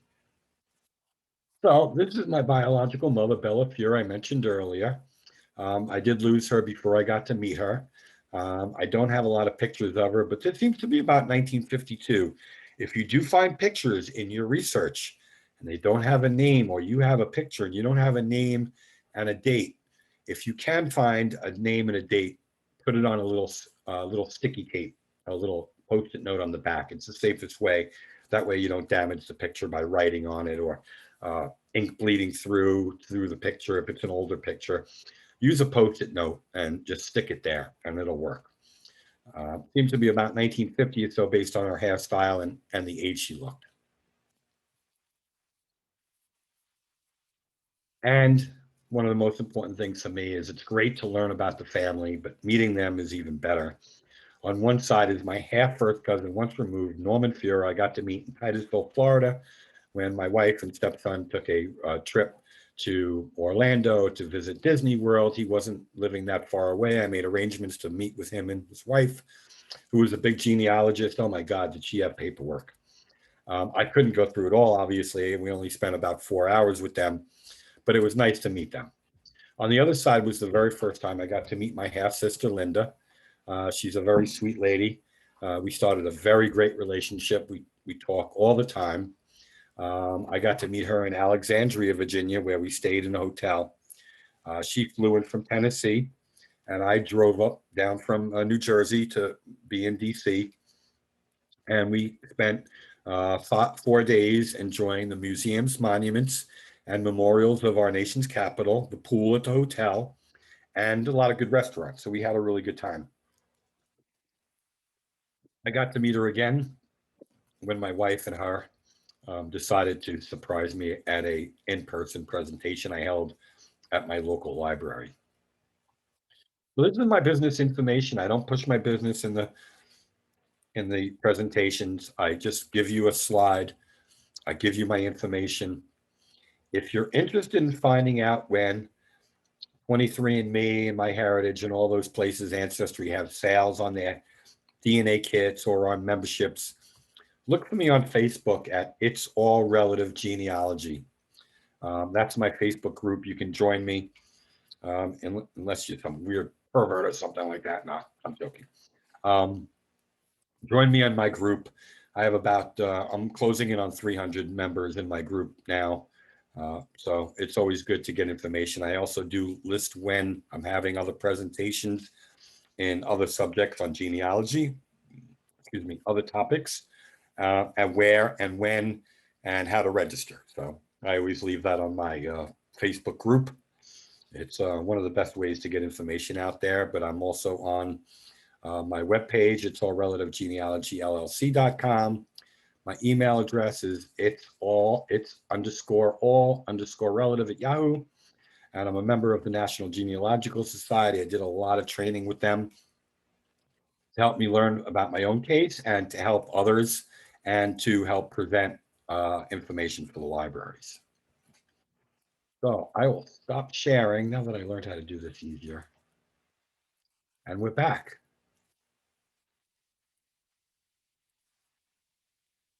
So this is my biological mother, Bella Fure, I mentioned earlier. I did lose her before I got to meet her. I don't have a lot of pictures of her, but this seems to be about 1952. If you do find pictures in your research and they don't have a name, or you have a picture and you don't have a name and a date, if you can find a name and a date, put it on a little sticky tape, a little post-it note on the back. It's the safest way. That way you don't damage the picture by writing on it, or ink bleeding through the picture if it's an older picture. Use a post-it note and just stick it there and it'll work. Seems to be about 1950 or so based on her hairstyle and the age she looked. And one of the most important things to me is it's great to learn about the family, but meeting them is even better. On one side is my half first cousin, once removed, Norman Fure. I got to meet in Titusville, Florida, when my wife and stepson took a trip to Orlando to visit Disney World. He wasn't living that far away. I made arrangements to meet with him and his wife, who was a big genealogist. Oh my God, did she have paperwork? I couldn't go through it all, obviously, and we only spent about 4 hours with them, but it was nice to meet them. On the other side was the very first time I got to meet my half sister, Linda. She's a very sweet lady. We started a very great relationship. We talk all the time. I got to meet her in Alexandria, Virginia, where we stayed in a hotel. She flew in from Tennessee, and I drove up down from New Jersey to be in DC. And we spent 4 days enjoying the museums, monuments, and memorials of our nation's capital, the pool at the hotel, and a lot of good restaurants. So we had a really good time. I got to meet her again when my wife and her decided to surprise me at a in-person presentation I held at my local library. So this is my business information. I don't push my business in the presentations. I just give you a slide. I give you my information. If you're interested in finding out when 23andMe and MyHeritage and all those places, Ancestry, have sales on their DNA kits or on memberships, look for me on Facebook at It's All Relative Genealogy. That's my Facebook group. You can join me, unless you're some weird pervert or something like that. No, I'm joking. Join me on my group. I have about, I'm closing in on 300 members in my group now. So it's always good to get information. I also do list when I'm having other presentations in other subjects on genealogy, other topics, and where and when and how to register. So I always leave that on my Facebook group. It's one of the best ways to get information out there, but I'm also on my webpage. It's allrelativegenealogyllc.com. My email address is it's_all_relative at Yahoo. And I'm a member of the National Genealogical Society. I did a lot of training with them to help me learn about my own case and to help others and to help present information for the libraries. So I will stop sharing now that I learned how to do this easier. And we're back.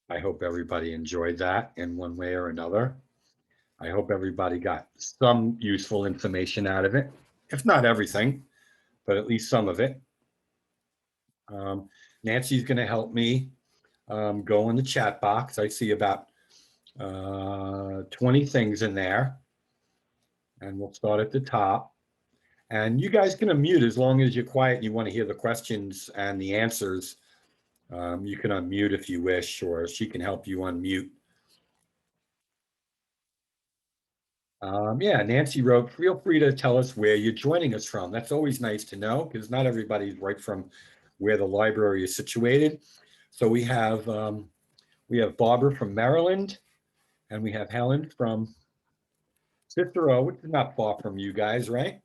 I hope everybody enjoyed that in one way or another. I hope everybody got some useful information out of it, if not everything, but at least some of it. Nancy's going to help me go in the chat box. I see about 20 things in there, and we'll start at the top. And you guys can unmute as long as you're quiet and you want to hear the questions and the answers. You can unmute if you wish, or she can help you unmute. Yeah, Nancy wrote, feel free to tell us where you're joining us from. That's always nice to know because not everybody's right from where the library is situated. So we have Barbara from Maryland, and we have Helen from Cicero, which is not far from you guys, right?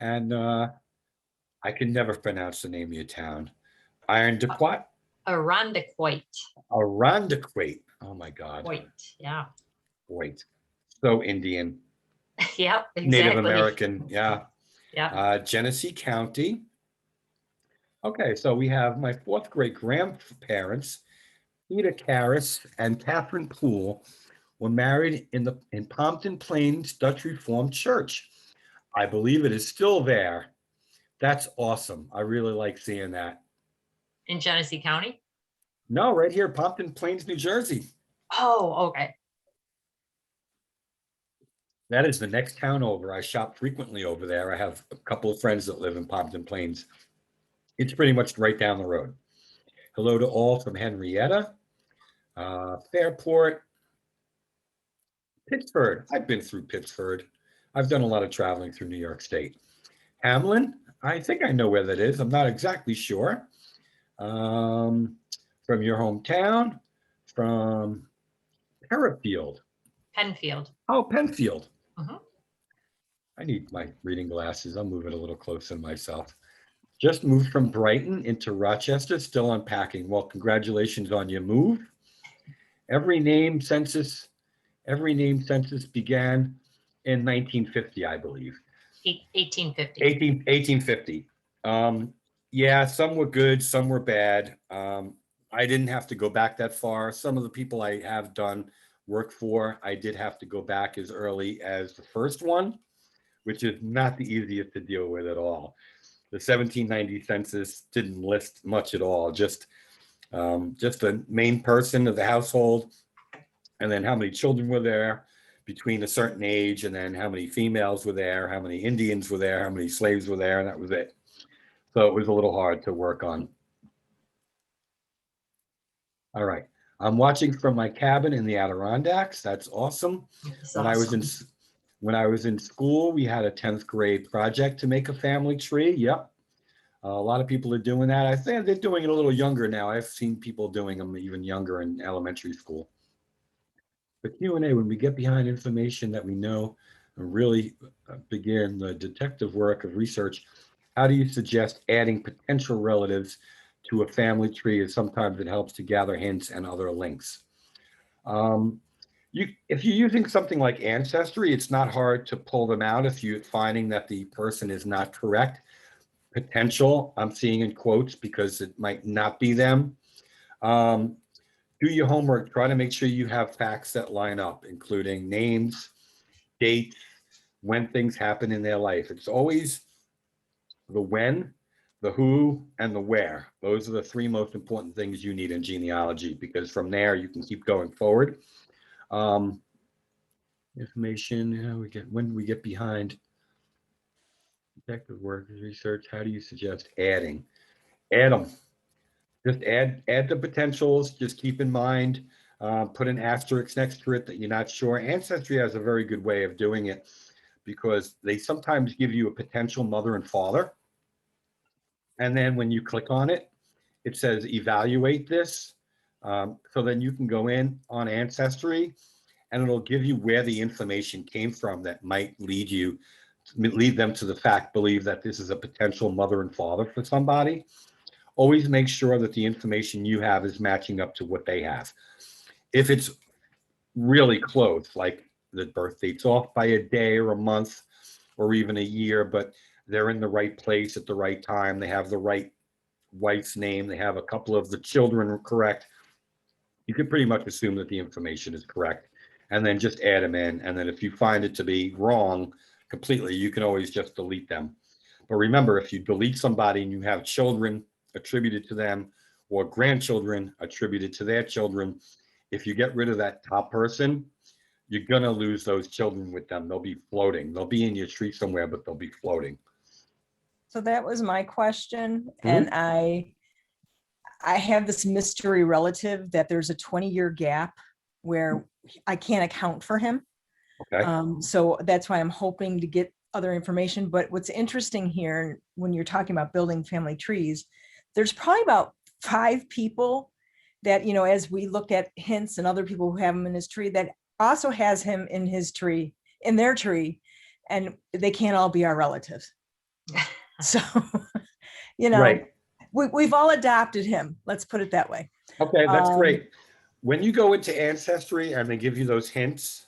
And I can never pronounce the name of your town. Irondequoit? Irondequoit. Irondequoit. Oh my God. Quoit. Yeah. Wait. So Indian. Yep. Exactly. Native American. Yeah. Yeah. Genesee County. Okay, so we have my fourth great grandparents, Peter Karras and Catherine Poole, were married in Pompton Plains Dutch Reformed Church. I believe it is still there. That's awesome. I really like seeing that. In Genesee County? No, right here, Pompton Plains, New Jersey. Oh, okay. That is the next town over. I shop frequently over there. I have a couple of friends that live in Pompton Plains. It's pretty much right down the road. Hello to all from Henrietta, Fairport, Pittsford. I've been through Pittsford. I've done a lot of traveling through New York State. Hamlin, I think I know where that is. I'm not exactly sure. From your hometown, from Parafield. Penfield. Oh, Penfield. Mhm. I need my reading glasses. I'll move it a little closer to myself. Just moved from Brighton into Rochester, still unpacking. Well, congratulations on your move. Every name census began in 1950, I believe. 1850. 1850. Yeah, some were good, some were bad. I didn't have to go back that far. Some of the people I have done work for, I did have to go back as early as the first one, which is not the easiest to deal with at all. The 1790 census didn't list much at all, just the main person of the household, and then how many children were there between a certain age, and then how many females were there, how many Indians were there, how many slaves were there, and that was it. So it was a little hard to work on. All right. I'm watching from my cabin in the Adirondacks. That's awesome. When I was in school, we had a 10th grade project to make a family tree. Yep. A lot of people are doing that. I think they're doing it a little younger now. I've seen people doing them even younger in elementary school. But Q&A, when we get behind information that we know and really begin the detective work of research, how do you suggest adding potential relatives to a family tree? As sometimes it helps to gather hints and other links. If you're using something like Ancestry, it's not hard to pull them out if you're finding that the person is not correct. Potential, I'm seeing in quotes because it might not be them. Do your homework. Try to make sure you have facts that line up, including names, dates, when things happen in their life. It's always the when, the who, and the where. Those are the three most important things you need in genealogy, because from there you can keep going forward. Information, when we get behind detective work, research, how do you suggest adding? Add them. Just add the potentials. Just keep in mind, put an asterisk next to it that you're not sure. Ancestry has a very good way of doing it because they sometimes give you a potential mother and father. And then when you click on it, it says evaluate this. So then you can go in on Ancestry and it'll give you where the information came from that might lead them to the fact, believe that this is a potential mother and father for somebody. Always make sure that the information you have is matching up to what they have. If it's really close, like the birth date's off by a day or a month or even a year, but they're in the right place at the right time, they have the right wife's name, they have a couple of the children correct, you can pretty much assume that the information is correct, and then just add them in. And then if you find it to be wrong completely, you can always just delete them. But remember, if you delete somebody and you have children attributed to them or grandchildren attributed to their children, if you get rid of that top person, you're going to lose those children with them. They'll be floating. They'll be in your tree somewhere, but they'll be floating. So that was my question. Mhm. And I have this mystery relative that there's a 20-year gap where I can't account for him. Okay. So that's why I'm hoping to get other information. But what's interesting here, when you're talking about building family trees, there's probably about 5 people that, you know, as we looked at hints and other people who have him in his tree, that also has him in his tree, in their tree, and they can't all be our relatives. So, you know, Right. we've all adopted him. Let's put it that way. Okay, that's great. When you go into Ancestry and they give you those hints,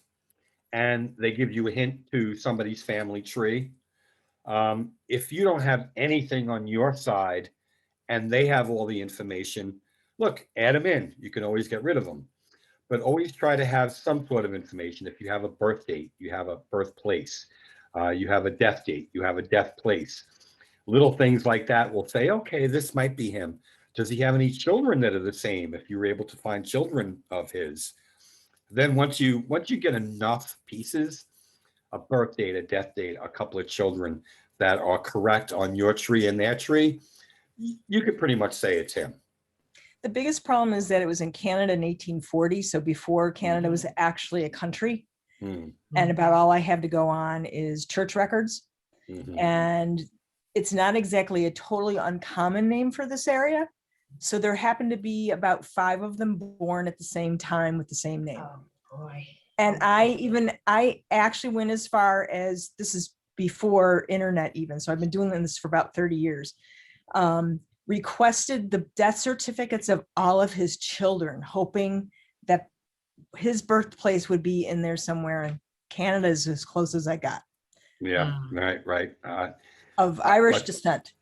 and they give you a hint to somebody's family tree, if you don't have anything on your side and they have all the information, look, add them in. You can always get rid of them, but always try to have some sort of information. If you have a birth date, you have a birthplace, you have a death date, you have a death place. Little things like that will say, okay, this might be him. Does he have any children that are the same? If you were able to find children of his, then once you get enough pieces, a birth date, a death date, a couple of children that are correct on your tree and their tree, you could pretty much say it's him. The biggest problem is that it was in Canada in 1840. So before Canada was actually a country. Mm. And about all I have to go on is church records. Mhm. And it's not exactly a totally uncommon name for this area. So there happened to be about 5 of them born at the same time with the same name. Oh, boy. And I actually went as far as, this is before internet even, so I've been doing this for about 30 years, requested the death certificates of all of his children, hoping that his birthplace would be in there somewhere, and Canada is as close as I got. Yeah, right. Of Irish Like- descent.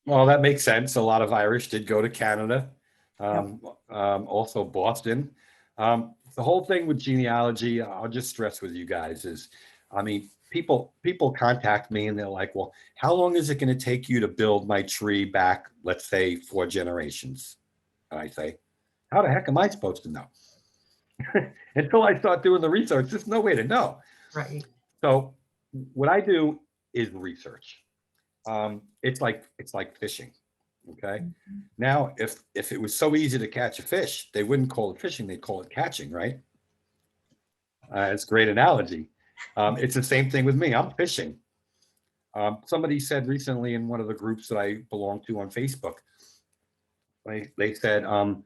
Well, that makes sense. A lot of Irish did go to Canada, also Boston. The whole thing with genealogy, I'll just stress with you guys is, I mean, people contact me and they're like, well, how long is it going to take you to build my tree back, let's say 4 generations? And I say, how the heck am I supposed to know? Until I start doing the research, there's no way to know. Right. So what I do is research. It's like fishing. Okay. Now, if it was so easy to catch a fish, they wouldn't call it fishing, they'd call it catching, right? It's a great analogy. It's the same thing with me. I'm fishing. Somebody said recently in one of the groups that I belong to on Facebook, they said, how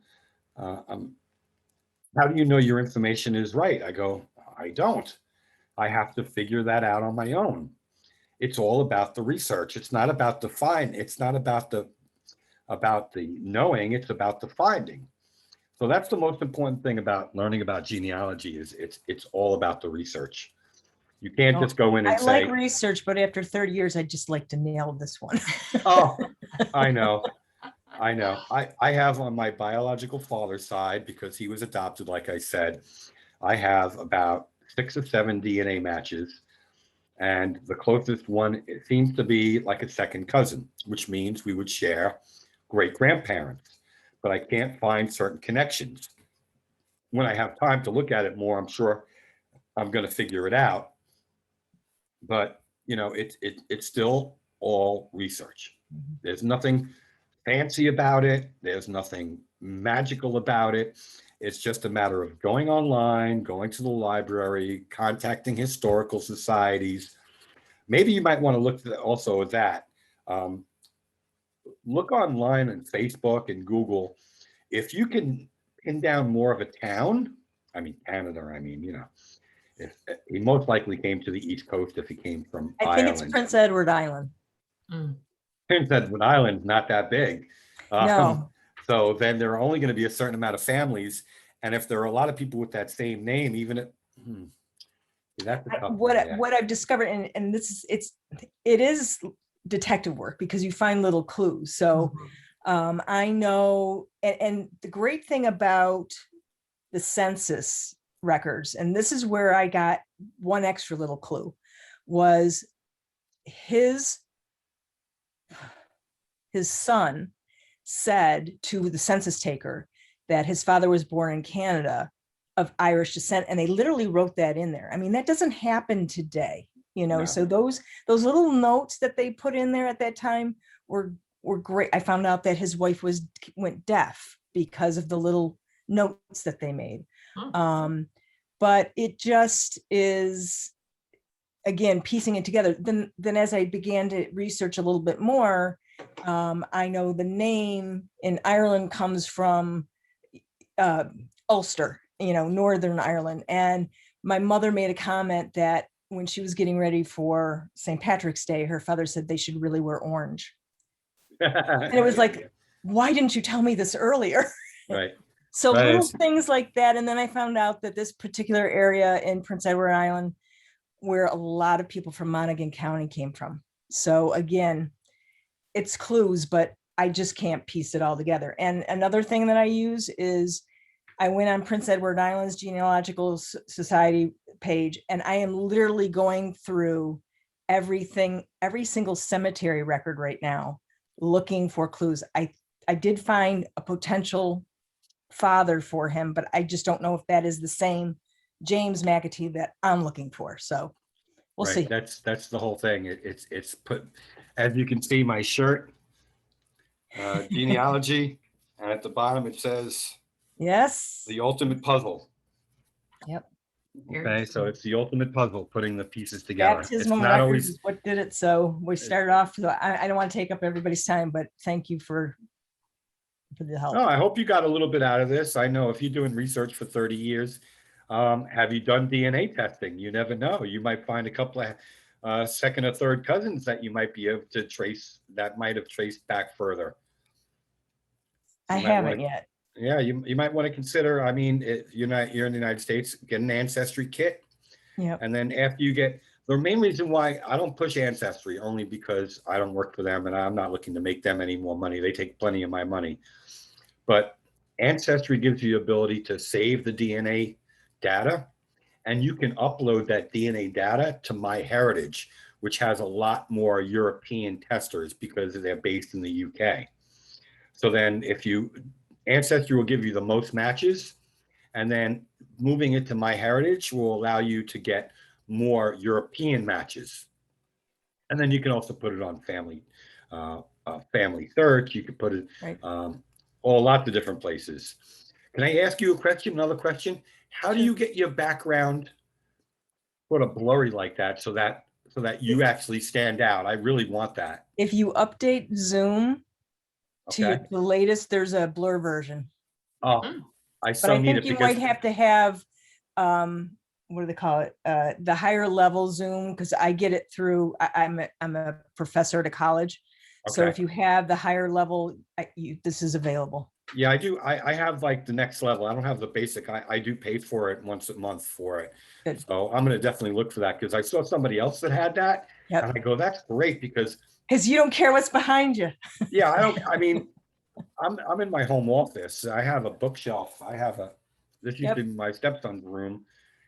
do you know your information is right? I go, I don't. I have to figure that out on my own. It's all about the research. It's not about the find. It's not about the knowing. It's about the finding. So that's the most important thing about learning about genealogy is it's all about the research. You can't just go in and I say, like research, but after 30 years, I'd just like to nail this one. oh, I know. I have on my biological father's side, because he was adopted, like I said, I have about 6 or 7 DNA matches. And the closest one, it seems to be like a second cousin, which means we would share great grandparents, but I can't find certain connections. When I have time to look at it more, I'm sure I'm going to figure it out. But you know, it's still all research. There's nothing fancy about it. There's nothing magical about it. It's just a matter of going online, going to the library, contacting historical societies. Maybe you might want to look also at that. Look online on Facebook and Google. If you can pin down more of a town, I mean, Canada, I mean, you know, if he most likely came to the East Coast if he came from I think Ireland. it's Prince Edward Island. Prince Edward Island's not that big. No. So then there are only going to be a certain amount of families. And if there are a lot of people with that same name, even if, that's a tough one, yeah. What I've discovered, and this is it is detective work because you find little clues. So I know, and the great thing about the census records, and this is where I got one extra little clue, was his son said to the census taker that his father was born in Canada of Irish descent, and they literally wrote that in there. I mean, that doesn't happen today, No. so those little notes that they put in there at that time were great. I found out that his wife went deaf because of the little notes that they made. But it just is, again, piecing it together. Then as I began to research a little bit more, I know the name in Ireland comes from Ulster, Northern Ireland. And my mother made a comment that when she was getting ready for St. Patrick's Day, her father said they should really wear orange. And it was like, why didn't you tell me this earlier? Right. So Right. little things like that. And then I found out that this particular area in Prince Edward Island, where a lot of people from Monaghan County came from. So again, it's clues, but I just can't piece it all together. And another thing that I use is I went on Prince Edward Island's Genealogical Society page, and I am literally going through everything, every single cemetery record right now, looking for clues. I did find a potential father for him, but I just don't know if that is the same James McAtee that I'm looking for. So we'll see. That's the whole thing. It's put, as you can see, my shirt, genealogy, and at the bottom it says Yes. the ultimate puzzle. Yep. Okay, so it's the ultimate puzzle, putting the pieces together. It's Baptismal not records always, is what did it. So we started off. So I don't want to take up everybody's time, but thank you for the help. no, I hope you got a little bit out of this. I know if you're doing research for 30 years, have you done DNA testing? You never know. You might find a couple of second or third cousins that you might be able to trace, that might have traced back further. I You might haven't wanna- yet. Yeah, you might want to consider, I mean, you're in the United States, get an ancestry kit. Yep. And then after you get, the main reason why I don't push ancestry, only because I don't work for them and I'm not looking to make them any more money. They take plenty of my money. But ancestry gives you the ability to save the DNA data, and you can upload that DNA data to MyHeritage, which has a lot more European testers because they're based in the UK. So then Ancestry will give you the most matches, and then moving it to MyHeritage will allow you to get more European matches. And then you can also put it on Family Search. You could put it Right. all lots of different places. Can I ask you a question? Another question? How do you get your background sort of blurry like that so that you actually stand out? I really want that. If you update Zoom to Okay. the latest, there's a blur version. Oh, I But so I need think it you because might have to have, what do they call it? The higher level Zoom, because I get it through, I'm a professor at a college. So Okay. if you have the higher level, this is available. Yeah, I do. I have like the next level. I don't have the basic. I do pay for it once a month for it. Good. So I'm going to definitely look for that because I saw somebody else that had that. Yep. And I go, that's great because Because you don't care what's behind you. yeah, I mean, I'm in my home office. I have a bookshelf. This used to be my stepson's room,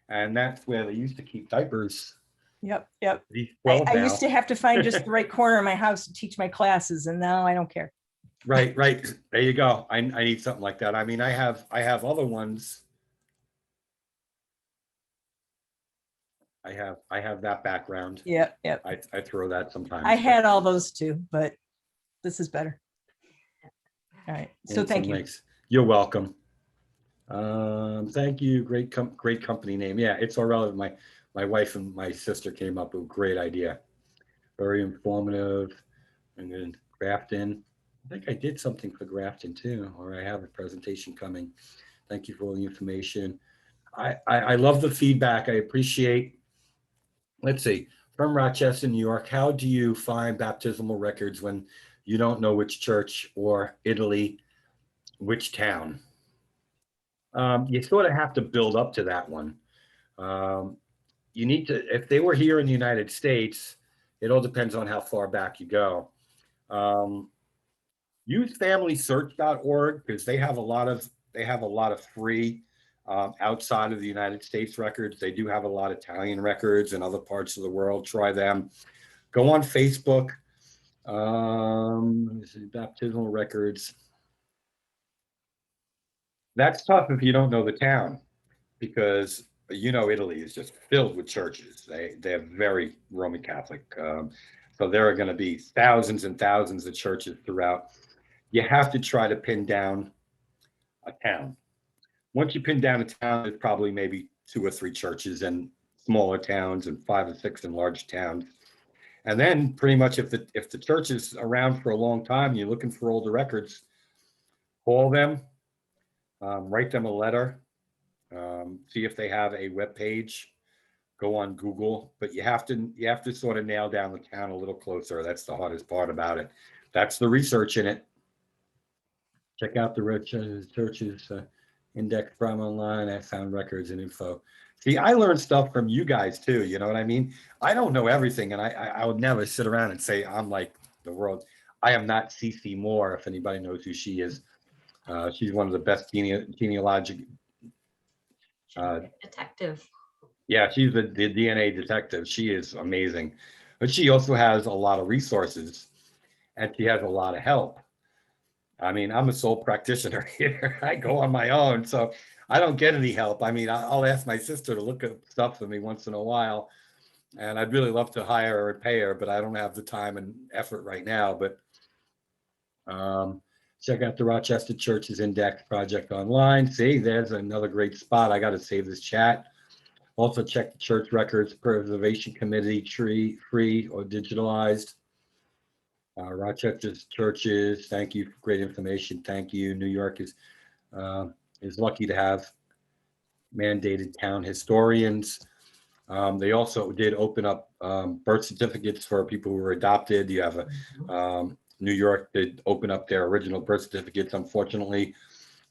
and that's where they used to keep diapers. Yep. He's 12 I now. used to have to find just the right corner of my house to teach my classes, and now I don't care. Right. There you go. I need something like that. I mean, I have other ones. I have that background. Yep. I throw that sometimes. I had all those too, but this is better. All right. So And thank some you. links. You're welcome. Thank you. Great company name. Yeah, it's all relevant. My wife and my sister came up with a great idea. Very informative. And then Grafton. I think I did something for Grafton too, or I have a presentation coming. Thank you for all the information. I love the feedback. I appreciate. Let's see, from Rochester, New York, how do you find baptismal records when you don't know which church or Italy, which town? You sort of have to build up to that one. You need to, if they were here in the United States, it all depends on how far back you go. Use familysearch.org because they have a lot of free outside of the United States records. They do have a lot of Italian records in other parts of the world. Try them. Go on Facebook. Baptismal records. That's tough if you don't know the town. because Italy is just filled with churches. They're very Roman Catholic. So there are going to be thousands and thousands of churches throughout. You have to try to pin down a town. Once you pin down a town, there's probably maybe 2 or 3 churches in smaller towns and 5 or 6 in large towns. And then pretty much if the church is around for a long time, and you're looking for older records, call them, write them a letter, see if they have a web page, go on Google, but you have to sort of nail down the town a little closer. That's the hardest part about it. That's the research in it. Check out the churches index from online. I found records and info. See, I learned stuff from you guys too. You know what I mean? I don't know everything, and I would never sit around and say I'm like the world. I am not CC Moore. If anybody knows who she is, she's one of the best genealogic. Detective. Yeah, she's the DNA detective. She is amazing, but she also has a lot of resources, and she has a lot of help. I mean, I'm a sole practitioner here. I go on my own, so I don't get any help. I mean, I'll ask my sister to look at stuff for me once in a while, and I'd really love to hire her and pay her, but I don't have the time and effort right now. But check out the Rochester Churches Index Project online. See, there's another great spot. I got to save this chat. Also check the Church Records Preservation Committee tree, free or digitalized. Rochester's churches, thank you for great information. Thank you. New York is lucky to have mandated town historians. They also did open up birth certificates for people who were adopted. You have New York did open up their original birth certificates. Unfortunately,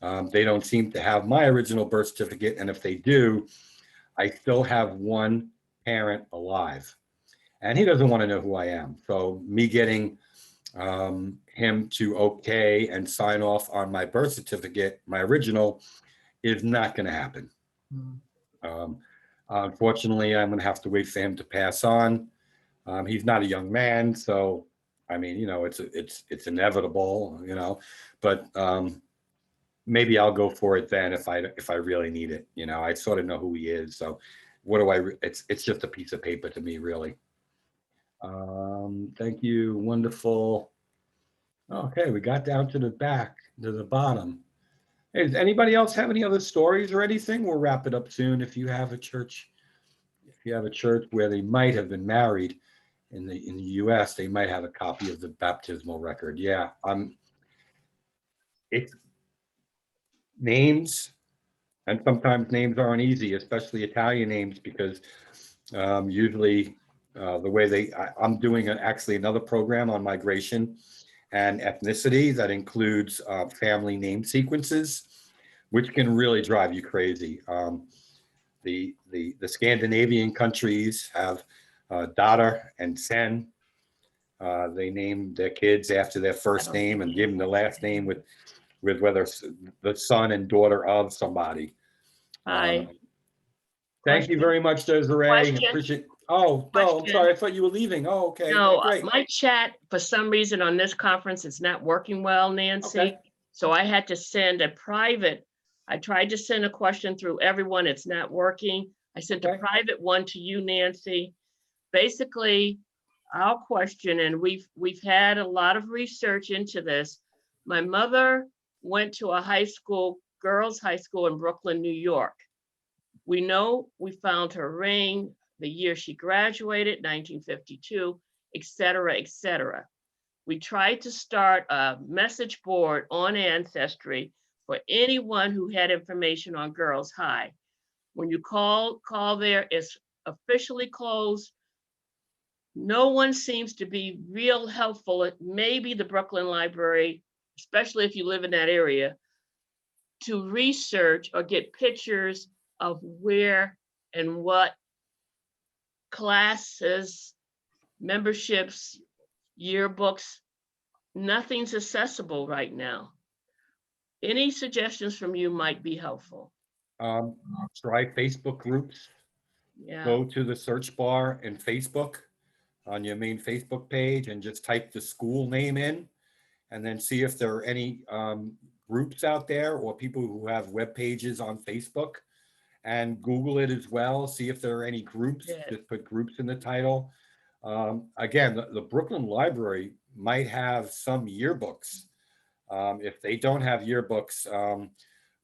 they don't seem to have my original birth certificate, and if they do, I still have one parent alive, and he doesn't want to know who I am. So me getting him to okay and sign off on my birth certificate, my original, is not going to happen. Unfortunately, I'm going to have to wait for him to pass on. He's not a young man, so I mean, it's inevitable, but maybe I'll go for it then if I really need it. I sort of know who he is, so what do I? It's just a piece of paper to me, really. Thank you, wonderful. Okay, we got down to the bottom. Hey, does anybody else have any other stories or anything? We'll wrap it up soon. If you have a church where they might have been married in the U.S., they might have a copy of the baptismal record. Yeah, it's names, and sometimes names aren't easy, especially Italian names, because usually the way I'm doing actually another program on migration and ethnicity that includes family name sequences, which can really drive you crazy. The Scandinavian countries have daughter and son. They name their kids after their first name and give them the last name with whether the son and daughter of somebody. Hi. Thank you very much, Desiree. Question. Appreciate. Oh, no, I'm sorry. I thought you were leaving. Oh, okay. No, Great. my chat, for some reason on this conference, it's not working well, Nancy. Okay. So I had to send a private, I tried to send a question through everyone. It's not working. I sent a Okay. private one to you, Nancy. Basically, our question, and we've had a lot of research into this. My mother went to a high school, girls' high school in Brooklyn, New York. We know we found her ring, the year she graduated, 1952, et cetera, et cetera. We tried to start a message board on Ancestry for anyone who had information on Girls High. When you call there, it's officially closed. No one seems to be real helpful. Maybe the Brooklyn Library, especially if you live in that area, to research or get pictures of where and what classes, memberships, yearbooks, nothing's accessible right now. Any suggestions from you might be helpful. Try Facebook groups. Yeah. Go to the search bar in Facebook on your main Facebook page and just type the school name in, and then see if there are any groups out there or people who have web pages on Facebook, and Google it as well. See if there are any groups. Yeah. Just put groups in the title. Again, the Brooklyn Library might have some yearbooks. If they don't have yearbooks,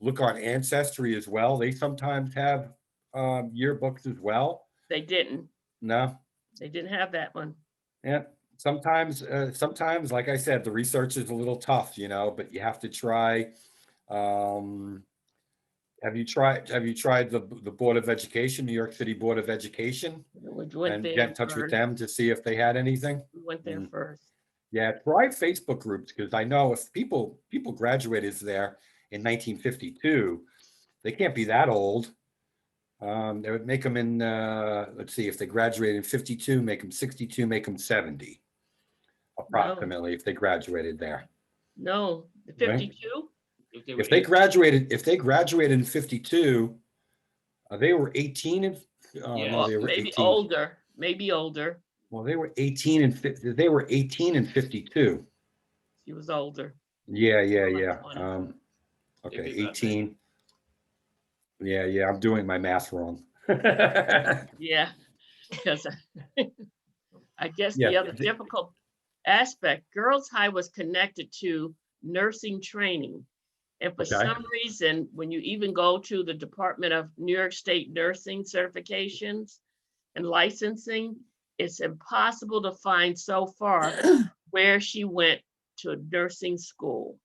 look on Ancestry as well. They sometimes have yearbooks as well. They didn't. No, They didn't have that one. yeah. Sometimes, like I said, the research is a little tough, but you have to try. Have you tried the Board of Education, New York City Board of Education, We went and there get in touch with first. them to see if they had anything? We went there first. Yeah, try Facebook groups, because I know if people graduated there in 1952, they can't be that old. They would make them in, let's see, if they graduated in 52, make them 62, make them 70, approximately, if they graduated there. No, the Right. 52? If they graduated in 52, they were 18 and, Yeah. no, they were Maybe 18. older, maybe older. Well, they were 18 and they were 18 and 52. She was older. Yeah. Like 20. Okay, Maybe about 18. Yeah, I'm doing my math wrong. Yeah, because I guess Yeah, the other difficult aspect, Girls High was connected to nursing training. And for Okay. some reason, when you even go to the Department of New York State Nursing Certifications and Licensing, it's impossible to find so far where she went to nursing school.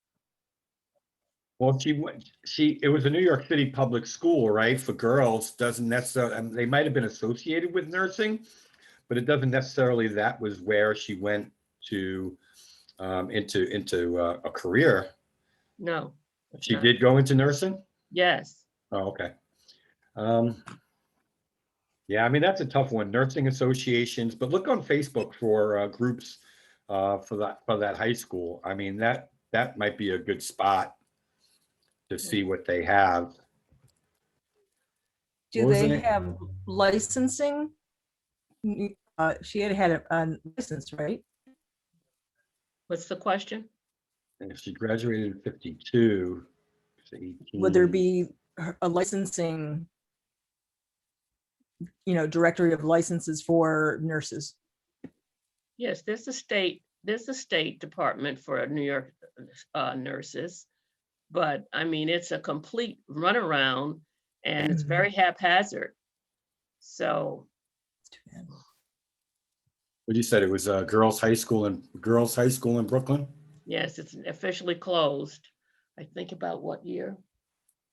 Well, it was a New York City public school, right? For girls, doesn't necessarily, they might have been associated with nursing, but it doesn't necessarily, that was where she went to, into a career. No. She not- did go into nursing? Yes. Oh, okay. Yeah, I mean, that's a tough one, nursing associations, but look on Facebook for groups for that high school. I mean, that might be a good spot to see what they have. Do What was they the name? have licensing? She had a license, right? What's the question? And if she graduated in 52, it's 18. Would there be a licensing, directory of licenses for nurses? Yes, there's a state department for New York nurses. But I mean, it's a complete runaround and it's very haphazard. So What you said, it was a girls' high school in Brooklyn? yes, it's officially closed. I think about what year?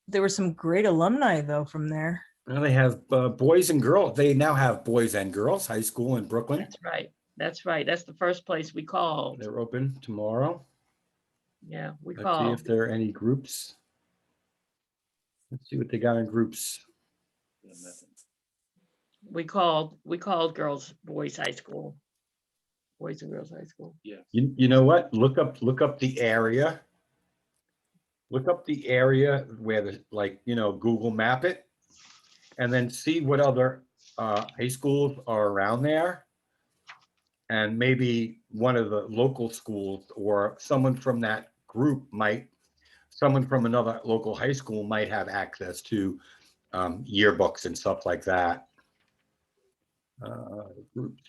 There were some great alumni though from there. Well, they have boys and girls. They now have boys and girls high school in Brooklyn. That's right. That's right. That's the first place we called. They're open tomorrow. Yeah, we Let's see called. if there are any groups. Let's see what they got in groups. We called boys high school. Boys and girls high school. Yeah. You know what? Look up the area. Look up the area where Google map it, and then see what other high schools are around there. And maybe one of the local schools or someone from that group someone from another local high school might have access to yearbooks and stuff like that. Groups.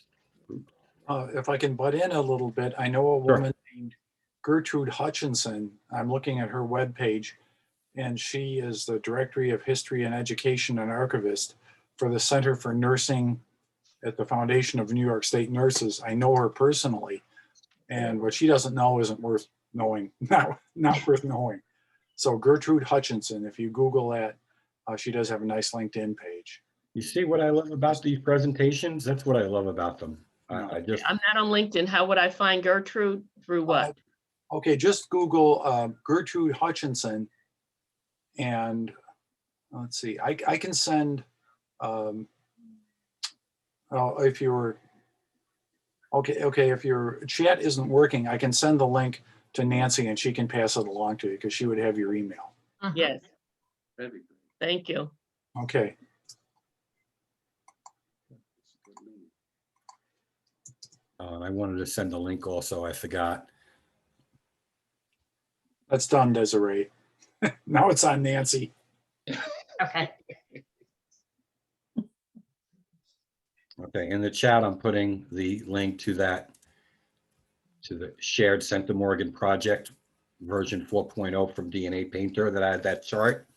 If I can butt in a little bit, I know a Sure. woman named Gertrude Hutchinson. I'm looking at her webpage, and she is the Directory of History and Education and archivist for the Center for Nursing at the Foundation of New York State Nurses. I know her personally, and what she doesn't know isn't worth knowing, not worth knowing. So Gertrude Hutchinson, if you Google that, she does have a nice LinkedIn page. You see what I love about these presentations? That's what I love about them. I just, I'm not on LinkedIn. How would I find Gertrude? Through what? Okay, just Google Gertrude Hutchinson, and let's see. I can send. If you're okay, if your chat isn't working, I can send the link to Nancy, and she can pass it along to you because she would have your email. Yes, That'd be great. thank you. Okay. I wanted to send a link also. I forgot. That's done, Desiree. Now it's on Nancy. Okay. Okay, in the chat, I'm putting the link to that, to the shared Centimorgan project version 4.0 from DNA Painter that I had that chart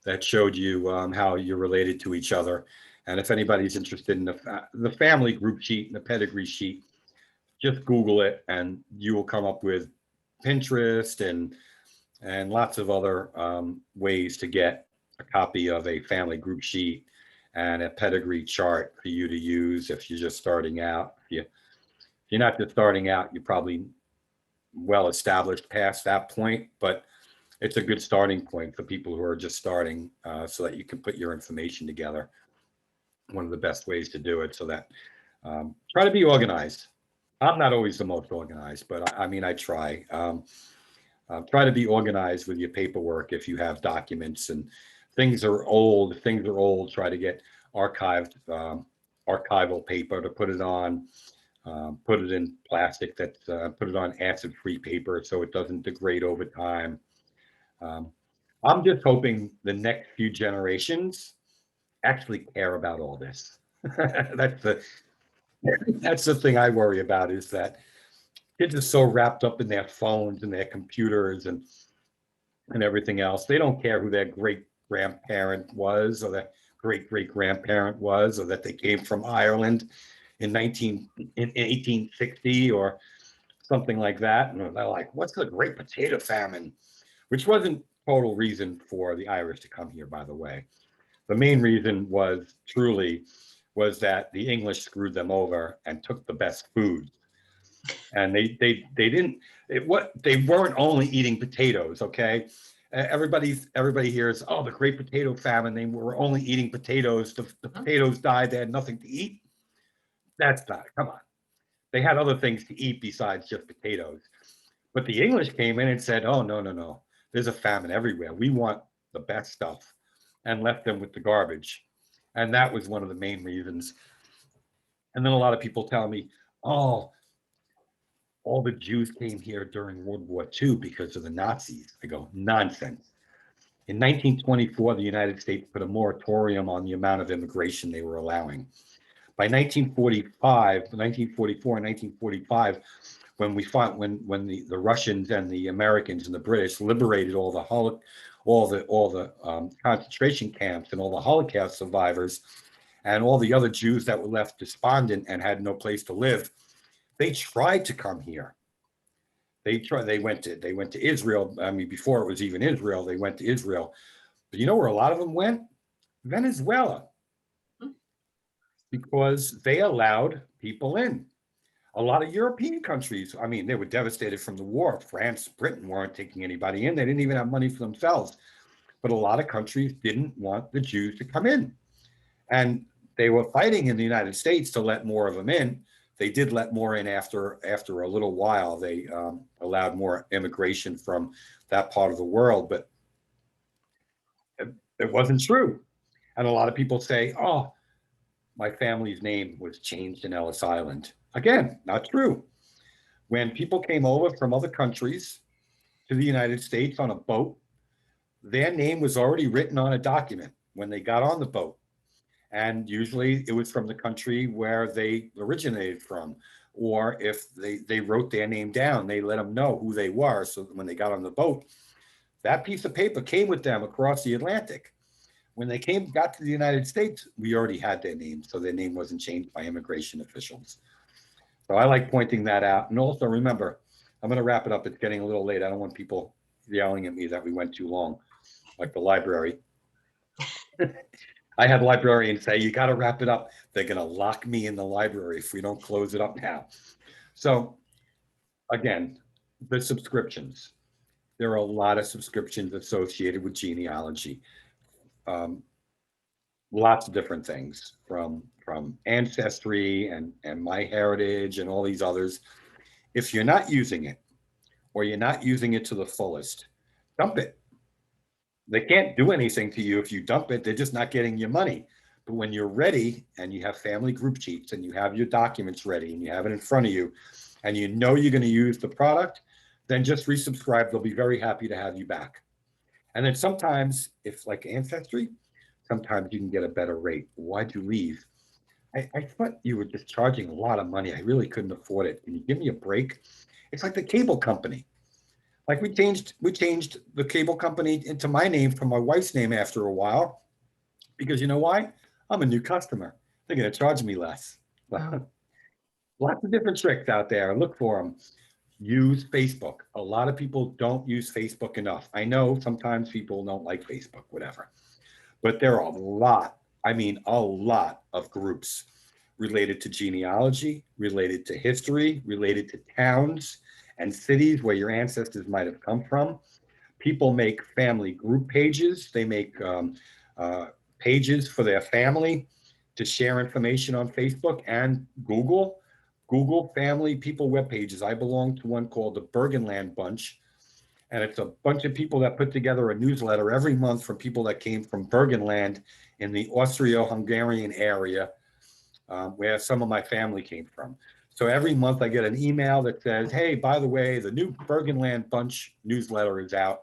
that showed you how you're related to each other. And if anybody's interested in the family group sheet and the pedigree sheet, just Google it and you will come up with Pinterest and lots of other ways to get a copy of a family group sheet and a pedigree chart for you to use if you're just starting out. If you're not just starting out, you're probably well established past that point, but it's a good starting point for people who are just starting so that you can put your information together. One of the best ways to do it, so that try to be organized. I'm not always the most organized, but I mean, I try. Try to be organized with your paperwork if you have documents and things are old. Try to get archived, archival paper to put it on. Put it in plastic that's put it on acid-free paper so it doesn't degrade over time. I'm just hoping the next few generations actually care about all this. That's the thing I worry about, is that kids are so wrapped up in their phones and their computers and everything else. They don't care who their great grandparent was or their great great grandparent was, or that they came from Ireland in 1860 or something like that. And they're like, what's the Great Potato Famine? Which wasn't total reason for the Irish to come here, by the way. The main reason was that the English screwed them over and took the best food. And they weren't only eating potatoes, okay? Everybody hears, oh, the Great Potato Famine, they were only eating potatoes. The potatoes died, they had nothing to eat. That's not, come on. They had other things to eat besides just potatoes. But the English came in and said, oh, no. There's a famine everywhere. We want the best stuff, and left them with the garbage. And that was one of the main reasons. And then a lot of people tell me, oh, all the Jews came here during World War II because of the Nazis. I go, nonsense. In 1924, the United States put a moratorium on the amount of immigration they were allowing. By 1944 and 1945, when the Russians and the Americans and the British liberated all the concentration camps and all the Holocaust survivors and all the other Jews that were left despondent and had no place to live, they tried to come here. They went to Israel. I mean, before it was even Israel, they went to Israel. But you know where a lot of them went? Venezuela. Because they allowed people in. A lot of European countries, I mean, they were devastated from the war. France, Britain weren't taking anybody in. They didn't even have money for themselves. But a lot of countries didn't want the Jews to come in. And they were fighting in the United States to let more of them in. They did let more in after a little while. They allowed more immigration from that part of the world, but it wasn't true. And a lot of people say, oh, my family's name was changed in Ellis Island. Again, not true. When people came over from other countries to the United States on a boat, their name was already written on a document when they got on the boat. And usually it was from the country where they originated from. Or if they wrote their name down, they let them know who they were. So when they got on the boat, that piece of paper came with them across the Atlantic. When they got to the United States, we already had their name, so their name wasn't changed by immigration officials. So I like pointing that out. And also remember, I'm going to wrap it up. It's getting a little late. I don't want people yelling at me that we went too long, like the library. I had librarians say, you got to wrap it up. They're going to lock me in the library if we don't close it up now. So again, the subscriptions. There are a lot of subscriptions associated with genealogy. Lots of different things from Ancestry and MyHeritage and all these others. If you're not using it, or you're not using it to the fullest, dump it. They can't do anything to you if you dump it. They're just not getting your money. But when you're ready and you have family group sheets and you have your documents ready and you have it in front of you and you know you're going to use the product, then just resubscribe. They'll be very happy to have you back. And then sometimes, if like Ancestry, sometimes you can get a better rate. Why'd you leave? I thought you were just charging a lot of money. I really couldn't afford it. Can you give me a break? It's like the cable company. Like we changed the cable company into my name from my wife's name after a while, because you know why? I'm a new customer. They're going to charge me less. Wow. Lots of different tricks out there. Look for them. Use Facebook. A lot of people don't use Facebook enough. I know sometimes people don't like Facebook, whatever, but there are a lot, I mean, a lot of groups related to genealogy, related to history, related to towns and cities where your ancestors might have come from. People make family group pages. They make pages for their family to share information on Facebook and Google. Google family people web pages. I belong to one called the Bergenland Bunch, and it's a bunch of people that put together a newsletter every month from people that came from Bergenland in the Austro-Hungarian area, where some of my family came from. So every month I get an email that says, hey, by the way, the new Bergenland Bunch newsletter is out,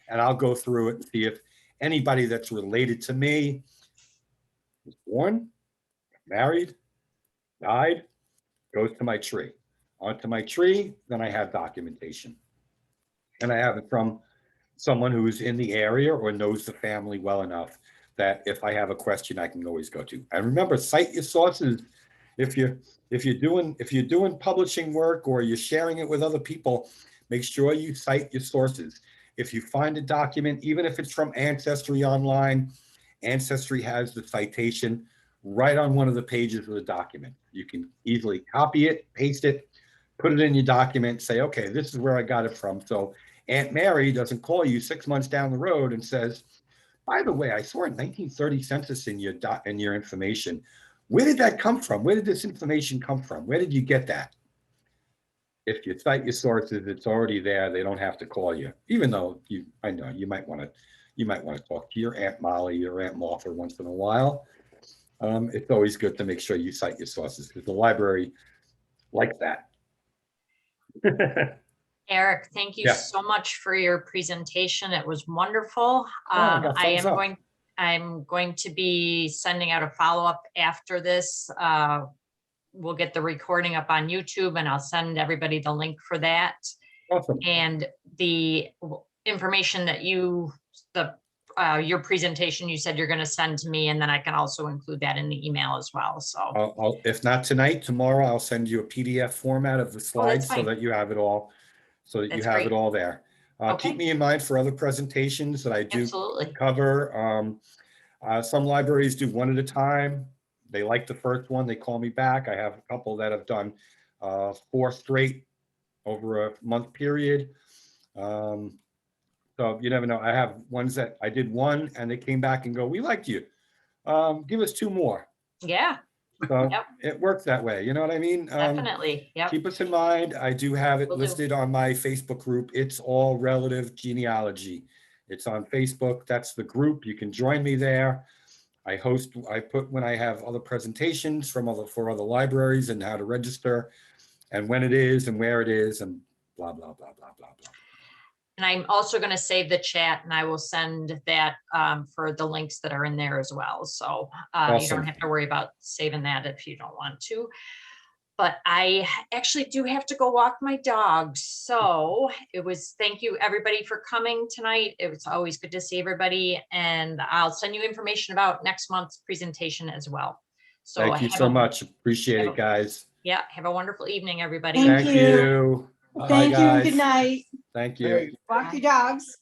and I'll go through it and see if anybody that's related to me was born, married, died, goes to my tree. Onto my tree, then I have documentation. And I have it from someone who's in the area or knows the family well enough that if I have a question, I can always go to. And remember, cite your sources. If you're doing publishing work or you're sharing it with other people, make sure you cite your sources. If you find a document, even if it's from Ancestry online, Ancestry has the citation right on one of the pages of the document. You can easily copy it, paste it, put it in your document, say, okay, this is where I got it from. So Aunt Mary doesn't call you 6 months down the road and says, by the way, I saw a 1930 census in your information. Where did that come from? Where did this information come from? Where did you get that? If you cite your sources, it's already there. They don't have to call you, even though I know you might want to talk to your Aunt Molly or Aunt Martha once in a while. It's always good to make sure you cite your sources because the library likes that. Eric, thank you Yeah. so much for your presentation. It was wonderful. I got thumbs up. I'm going to be sending out a follow-up after this. We'll get the recording up on YouTube and I'll send everybody the link for that. Awesome. And the information that your presentation, you said you're going to send to me, and then I can also include that in the email as well. So If not tonight, tomorrow, I'll send you a PDF format of the slides so fine. that you have it all, That's great. it all there. Okay. Keep me in mind for other presentations that I do Absolutely. cover. Some libraries do one at a time. They like the first one, they call me back. I have a couple that have done 4 straight over a month period. So you never know. I have ones that I did one and they came back and go, we liked you. Give us 2 more. Yeah, So Yep. It works that way. You know what I mean? definitely. Yep. Keep us in mind. I do have it Will do. listed on my Facebook group. It's All Relative Genealogy. It's on Facebook. That's the group. You can join me there. I put when I have other presentations for other libraries and how to register and when it is and where it is and blah, blah, blah, blah, blah, blah. And I'm also going to save the chat and I will send that for the links that are in there as well. So you Awesome. don't have to worry about saving that if you don't want to. But I actually do have to go walk my dog. So thank you everybody for coming tonight. It was always good to see everybody. And I'll send you information about next month's presentation as well. So Thank you so much. Appreciate it, guys. Yeah. Have a wonderful evening, everybody. Thank Thank you. Thank Bye, you and guys. good night. Thank you. Walk your dogs.